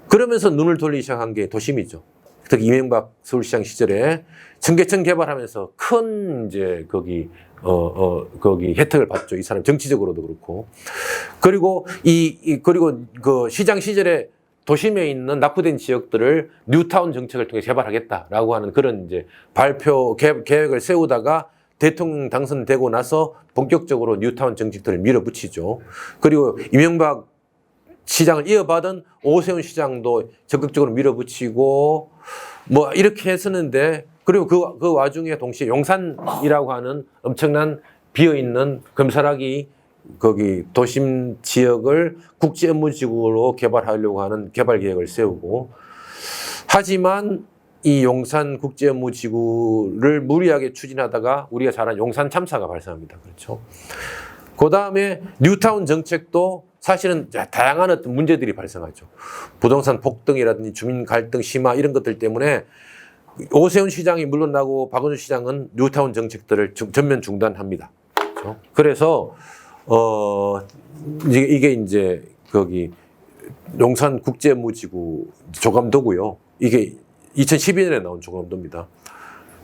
그러면서 눈을 돌리기 시작한 게 도심이죠. 특히 이명박 서울시장 시절에 청계천 개발하면서 큰 이제 거기 혜택을 받죠. 이 사람 정치적으로도 그렇고. 그리고 그리고 그 시장 시절에 도심에 있는 낙후된 지역들을 뉴타운 정책을 통해 개발하겠다라고 하는 그런 이제 발표 계획을 세우다가 대통령 당선되고 나서 본격적으로 뉴타운 정책들을 밀어붙이죠. 그리고 이명박 시장을 이어받은 오세훈 시장도 적극적으로 밀어붙이고 뭐 이렇게 했었는데 그리고 그 와중에 동시에 용산이라고 하는 엄청난 비어있는 금사라기 거기 도심 지역을 국제 업무지구로 개발하려고 하는 개발 계획을 세우고 하지만 이 용산 국제 업무지구를 무리하게 추진하다가 우리가 잘 아는 용산 참사가 발생합니다. 그렇죠. 그 다음에 뉴타운 정책도 사실은 다양한 어떤 문제들이 발생하죠. 부동산 폭등이라든지 주민 갈등 심화 이런 것들 때문에 오세훈 시장이 물러나고 박원순 시장은 뉴타운 정책들을 전면 중단합니다. 그렇죠? 그래서 이게 이제 거기 용산 국제무지구 조감도고요. 이게 2012년에 나온 조감도입니다.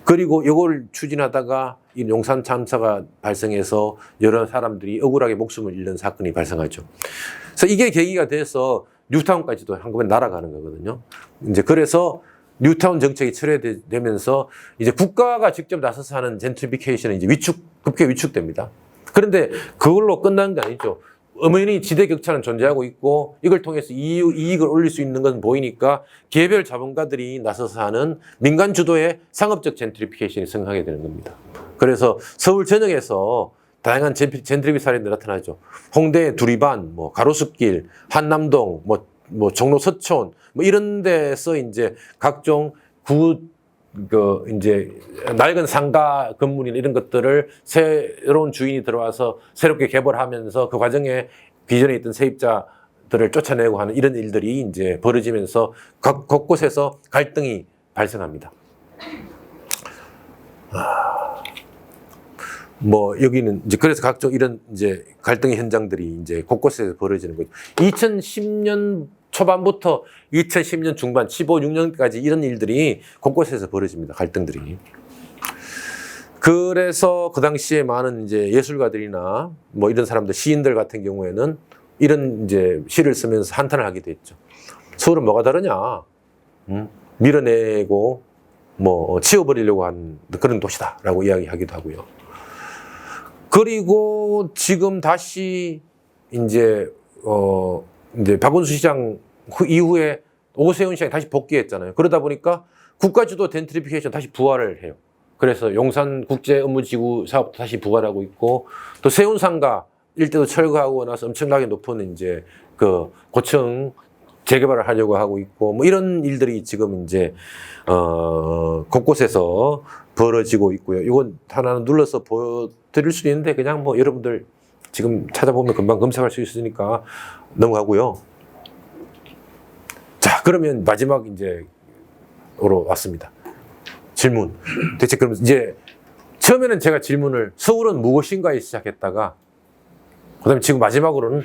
그리고 이걸 추진하다가 이 용산 참사가 발생해서 여러 사람들이 억울하게 목숨을 잃는 사건이 발생하죠. 그래서 이게 계기가 돼서 뉴타운까지도 한꺼번에 날아가는 거거든요. 이제 그래서 뉴타운 정책이 철회되면서 이제 국가가 직접 나서서 하는 젠트리피케이션은 이제 급격히 위축됩니다. 그런데 그걸로 끝난 게 아니죠. 엄연히 지대 격차는 존재하고 있고 이걸 통해서 이익을 올릴 수 있는 건 보이니까 개별 자본가들이 나서서 하는 민간 주도의 상업적 젠트리피케이션이 성행하게 되는 겁니다. 그래서 서울 전역에서 다양한 젠트리피 사례들이 나타나죠. 홍대 두리반, 뭐 가로수길, 한남동, 뭐 종로 서촌, 뭐 이런 데서 이제 각종 이제 낡은 상가 건물이나 이런 것들을 새로운 주인이 들어와서 새롭게 개발하면서 그 과정에 기존에 있던 세입자들을 쫓아내고 하는 이런 일들이 이제 벌어지면서 곳곳에서 갈등이 발생합니다. 뭐 여기는 이제 그래서 각종 이런 이제 갈등의 현장들이 이제 곳곳에서 벌어지는 거죠. 2010년 초반부터 2010년 중반, 15, 6년까지 이런 일들이 곳곳에서 벌어집니다. 갈등들이. 그래서 그 당시에 많은 이제 예술가들이나 뭐 이런 사람들, 시인들 같은 경우에는 이런 이제 시를 쓰면서 한탄을 하게 됐죠. 서울은 뭐가 다르냐? 밀어내고 뭐 치워버리려고 한 그런 도시다라고 이야기하기도 하고요. 그리고 지금 다시 이제 박원순 시장 이후에 오세훈 시장이 다시 복귀했잖아요. 그러다 보니까 국가주도 젠트리피케이션 다시 부활을 해요. 그래서 용산 국제 업무지구 사업도 다시 부활하고 있고 또 세운상가 일대도 철거하고 나서 엄청나게 높은 이제 그 고층 재개발을 하려고 하고 있고 뭐 이런 일들이 지금 이제 곳곳에서 벌어지고 있고요. 이건 하나는 눌러서 보여드릴 수 있는데 그냥 뭐 여러분들 지금 찾아보면 금방 검색할 수 있으니까 넘어가고요. 자, 그러면 마지막 이제로 왔습니다. 질문. 대체 그럼 이제 처음에는 제가 질문을 서울은 무엇인가에 시작했다가 그다음에 지금 마지막으로는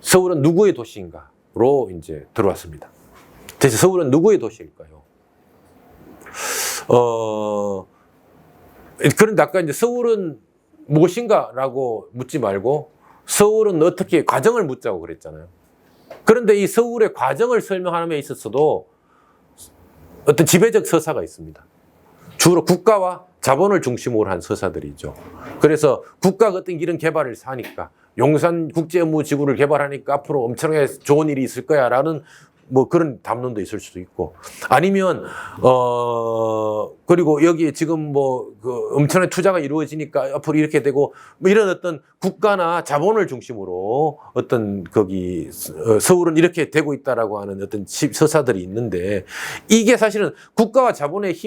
서울은 누구의 도시인가로 이제 들어왔습니다. 대체 서울은 누구의 도시일까요? 그런데 아까 이제 서울은 무엇인가라고 묻지 말고 서울은 어떻게 과정을 묻자고 그랬잖아요. 그런데 이 서울의 과정을 설명하는 데 있어서도 어떤 지배적 서사가 있습니다. 주로 국가와 자본을 중심으로 한 서사들이죠. 그래서 국가가 어떤 이런 개발을 하니까 용산 국제업무지구를 개발하니까 앞으로 엄청나게 좋은 일이 있을 거야라는 뭐 그런 담론도 있을 수도 있고, 아니면 그리고 여기에 지금 뭐 그 엄청난 투자가 이루어지니까 앞으로 이렇게 되고 뭐 이런 어떤 국가나 자본을 중심으로 어떤 거기 서울은 이렇게 되고 있다라고 하는 어떤 서사들이 있는데, 이게 사실은 국가와 자본의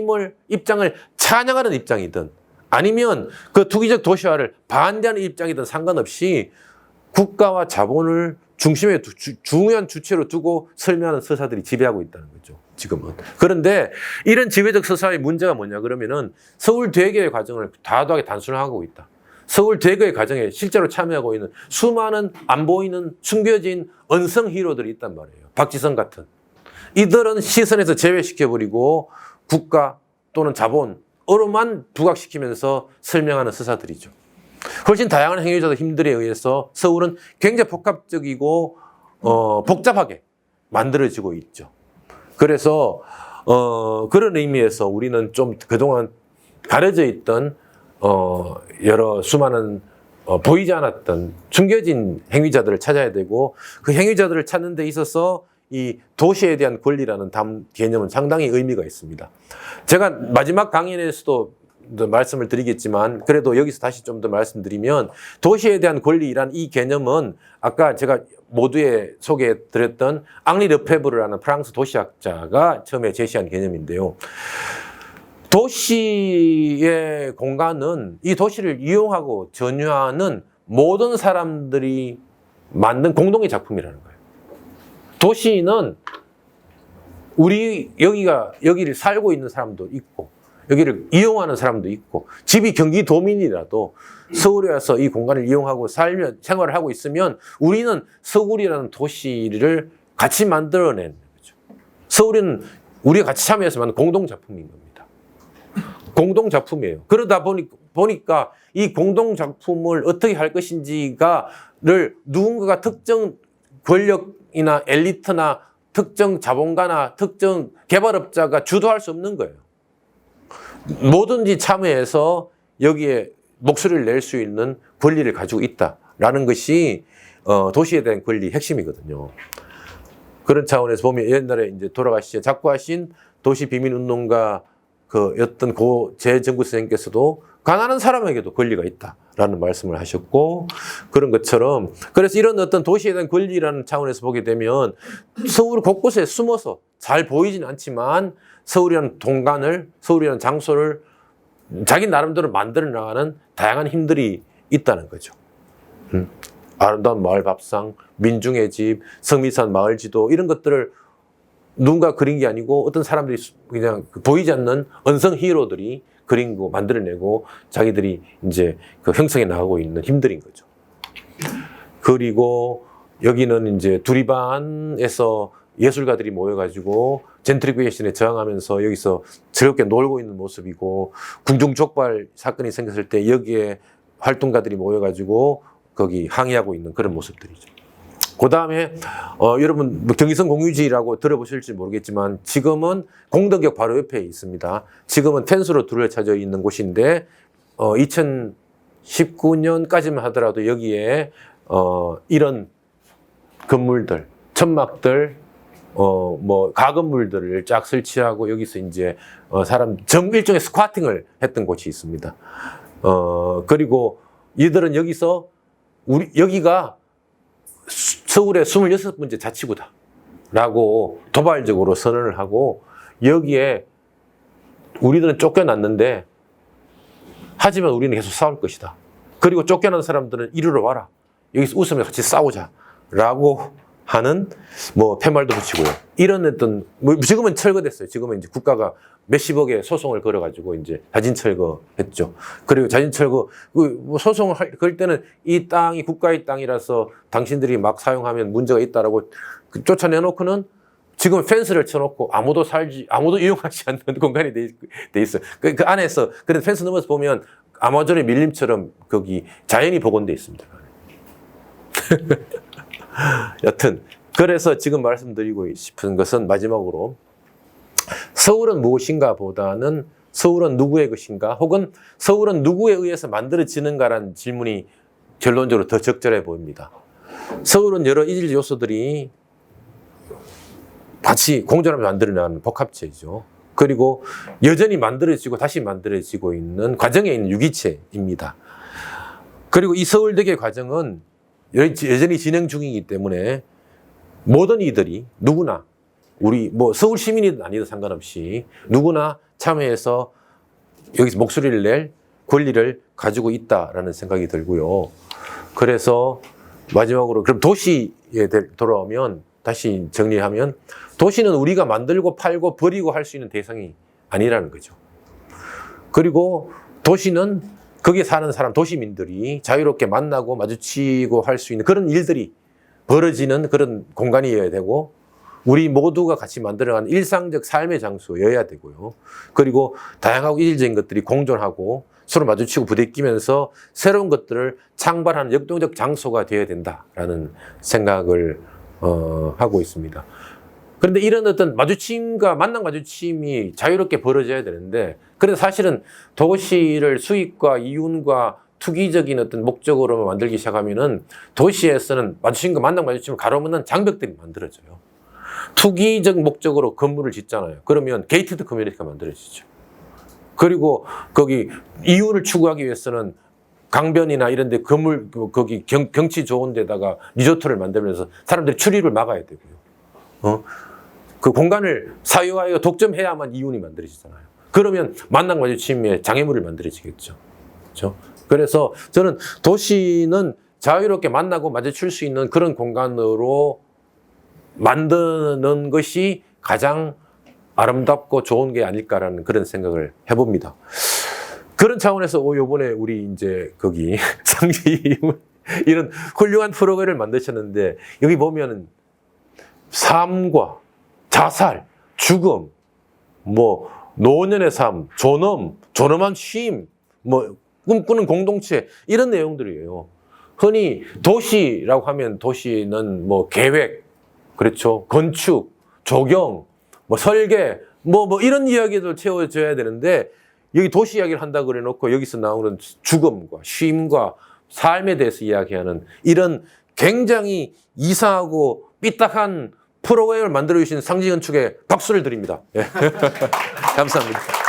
입장을 찬양하는 입장이든 아니면 그 투기적 도시화를 반대하는 입장이든 상관없이 국가와 자본을 중심에 중요한 주체로 두고 설명하는 서사들이 지배하고 있다는 거죠, 지금은. 그런데 이런 지배적 서사의 문제가 뭐냐 그러면은 서울 대개의 과정을 과도하게 단순화하고 있다. 서울 대개의 과정에 실제로 참여하고 있는 수많은 안 보이는 숨겨진 언성 히로들이 있단 말이에요. 박지성 같은. 이들은 시선에서 제외시켜버리고 국가 또는 자본으로만 부각시키면서 설명하는 서사들이죠. 훨씬 다양한 행위자들 힘들에 의해서 서울은 굉장히 복합적이고 복잡하게 만들어지고 있죠. 그래서 그런 의미에서 우리는 좀 그동안 가려져 있던 여러 수많은 보이지 않았던 숨겨진 행위자들을 찾아야 되고, 그 행위자들을 찾는 데 있어서 이 도시에 대한 권리라는 개념은 상당히 의미가 있습니다. 제가 마지막 강연에서도 말씀을 드리겠지만 그래도 여기서 다시 좀 더 말씀드리면, 도시에 대한 권리란 이 개념은 아까 제가 모두에 소개해 드렸던 앙리 르페브르라는 프랑스 도시학자가 처음에 제시한 개념인데요. 도시의 공간은 이 도시를 이용하고 전유하는 모든 사람들이 만든 공동의 작품이라는 거예요. 도시는 여기를 살고 있는 사람도 있고 여기를 이용하는 사람도 있고, 집이 경기도민이라도 서울에 와서 이 공간을 이용하고 생활을 하고 있으면 우리는 서울이라는 도시를 같이 만들어낸 거죠. 서울은 우리가 같이 참여해서 만든 공동작품인 겁니다. 공동작품이에요. 그러다 보니까 이 공동작품을 어떻게 할 것인지를 누군가가 특정 권력이나 엘리트나 특정 자본가나 특정 개발업자가 주도할 수 없는 거예요. 뭐든지 참여해서 여기에 목소리를 낼 수 있는 권리를 가지고 있다라는 것이 도시에 대한 권리 핵심이거든요. 그런 차원에서 보면 옛날에 이제 돌아가시죠. 작고하신 도시 비민 운동가 였던 고 재정구 선생님께서도 가난한 사람에게도 권리가 있다라는 말씀을 하셨고, 그런 것처럼 그래서 이런 어떤 도시에 대한 권리라는 차원에서 보게 되면 서울 곳곳에 숨어서 잘 보이진 않지만 서울이라는 서울이라는 장소를 자기 나름대로 만들어 나가는 다양한 힘들이 있다는 거죠. 아름다운 마을 밥상, 민중의 집, 성미산 마을 지도, 이런 것들을 누군가 그린 게 아니고 어떤 사람들이 그냥 보이지 않는 언성 히어로들이 그리고 만들어내고 자기들이 이제 그 형성해 나가고 있는 힘들인 거죠. 그리고 여기는 이제 두리반에서 예술가들이 모여가지고 젠트리피케이션에 저항하면서 여기서 즐겁게 놀고 있는 모습이고, 궁중족발 사건이 생겼을 때 여기에 활동가들이 모여가지고 거기 항의하고 있는 그런 모습들이죠. 그 다음에 여러분 경의선 공유지라고 들어보실지 모르겠지만 지금은 공덕역 바로 옆에 있습니다. 지금은 펜스로 둘러쳐져 있는 곳인데 2019년까지만 하더라도 여기에 이런 건물들, 천막들, 뭐 가건물들을 쫙 설치하고 여기서 이제 일종의 스쿼팅을 했던 곳이 있습니다. 그리고 이들은 여기서 여기가 서울의 26번째 자치구다라고 도발적으로 선언을 하고, 여기에 우리들은 쫓겨났는데 하지만 우리는 계속 싸울 것이다. 그리고 쫓겨난 사람들은 이리로 와라. 여기서 웃으면서 같이 싸우자라고 하는 뭐 팻말도 붙이고요. 이런 어떤 지금은 철거됐어요. 지금은 이제 국가가 몇십억의 소송을 걸어가지고 이제 자진 철거했죠. 그리고 자진 철거 소송을 걸 때는 이 땅이 국가의 땅이라서 당신들이 막 사용하면 문제가 있다라고 쫓아내놓고는 지금 펜스를 쳐놓고 아무도 이용하지 않는 공간이 돼 있어요. 그 안에서 그런 펜스 넘어서 보면 아마존의 밀림처럼 거기 자연이 복원돼 있습니다. 여튼 그래서 지금 말씀드리고 싶은 것은 마지막으로 서울은 무엇인가 보다는 서울은 누구의 것인가 혹은 서울은 누구에 의해서 만들어지는가라는 질문이 결론적으로 더 적절해 보입니다. 서울은 여러 이질 요소들이 같이 공존하면서 만들어내는 복합체이죠. 그리고 여전히 만들어지고 다시 만들어지고 있는 과정에 있는 유기체입니다. 그리고 이 서울대계 과정은 여전히 진행 중이기 때문에 모든 이들이 누구나 우리 뭐 서울 시민이든 아니든 상관없이 누구나 참여해서 여기서 목소리를 낼 권리를 가지고 있다라는 생각이 들고요. 그래서 마지막으로 그럼 도시에 돌아오면 다시 정리하면 도시는 우리가 만들고 팔고 버리고 할 수 있는 대상이 아니라는 거죠. 그리고 도시는 거기에 사는 사람 도시민들이 자유롭게 만나고 마주치고 할 수 있는 그런 일들이 벌어지는 그런 공간이어야 되고 우리 모두가 같이 만들어가는 일상적 삶의 장소여야 되고요. 그리고 다양하고 이질적인 것들이 공존하고 서로 마주치고 부대끼면서 새로운 것들을 창발하는 역동적 장소가 되어야 된다라는 생각을 하고 있습니다. 그런데 이런 어떤 마주침과 만남 마주침이 자유롭게 벌어져야 되는데 그런데 사실은 도시를 수익과 이윤과 투기적인 어떤 목적으로 만들기 시작하면은 도시에서는 마주침과 만남 마주침을 가로막는 장벽들이 만들어져요. 투기적 목적으로 건물을 짓잖아요. 그러면 게이티드 커뮤니티가 만들어지죠. 그리고 거기 이윤을 추구하기 위해서는 강변이나 이런 데 건물, 거기 경치 좋은 데다가 리조트를 만들면서 사람들이 출입을 막아야 되고요. 그 공간을 사유하여 독점해야만 이윤이 만들어지잖아요. 그러면 만남 마주침에 장애물이 만들어지겠죠. 그렇죠? 그래서 저는 도시는 자유롭게 만나고 마주칠 수 있는 그런 공간으로 만드는 것이 가장 아름답고 좋은 게 아닐까라는 그런 생각을 해봅니다. 그런 차원에서 요번에 우리 이제 거기 상지 이런 훌륭한 프로그램을 만드셨는데 여기 보면은 삶과 자살, 죽음, 뭐 노년의 삶, 존엄한 쉼, 뭐 꿈꾸는 공동체 이런 내용들이에요. 흔히 도시라고 하면 도시는 뭐 계획, 그렇죠, 건축, 조경, 뭐 설계, 뭐 이런 이야기들 채워져야 되는데 여기 도시 이야기를 한다 그래 놓고 여기서 나오는 죽음과 쉼과 삶에 대해서 이야기하는 이런 굉장히 이상하고 삐딱한 프로그램을 만들어 주신 상지건축에 박수를 드립니다. 예. 감사합니다.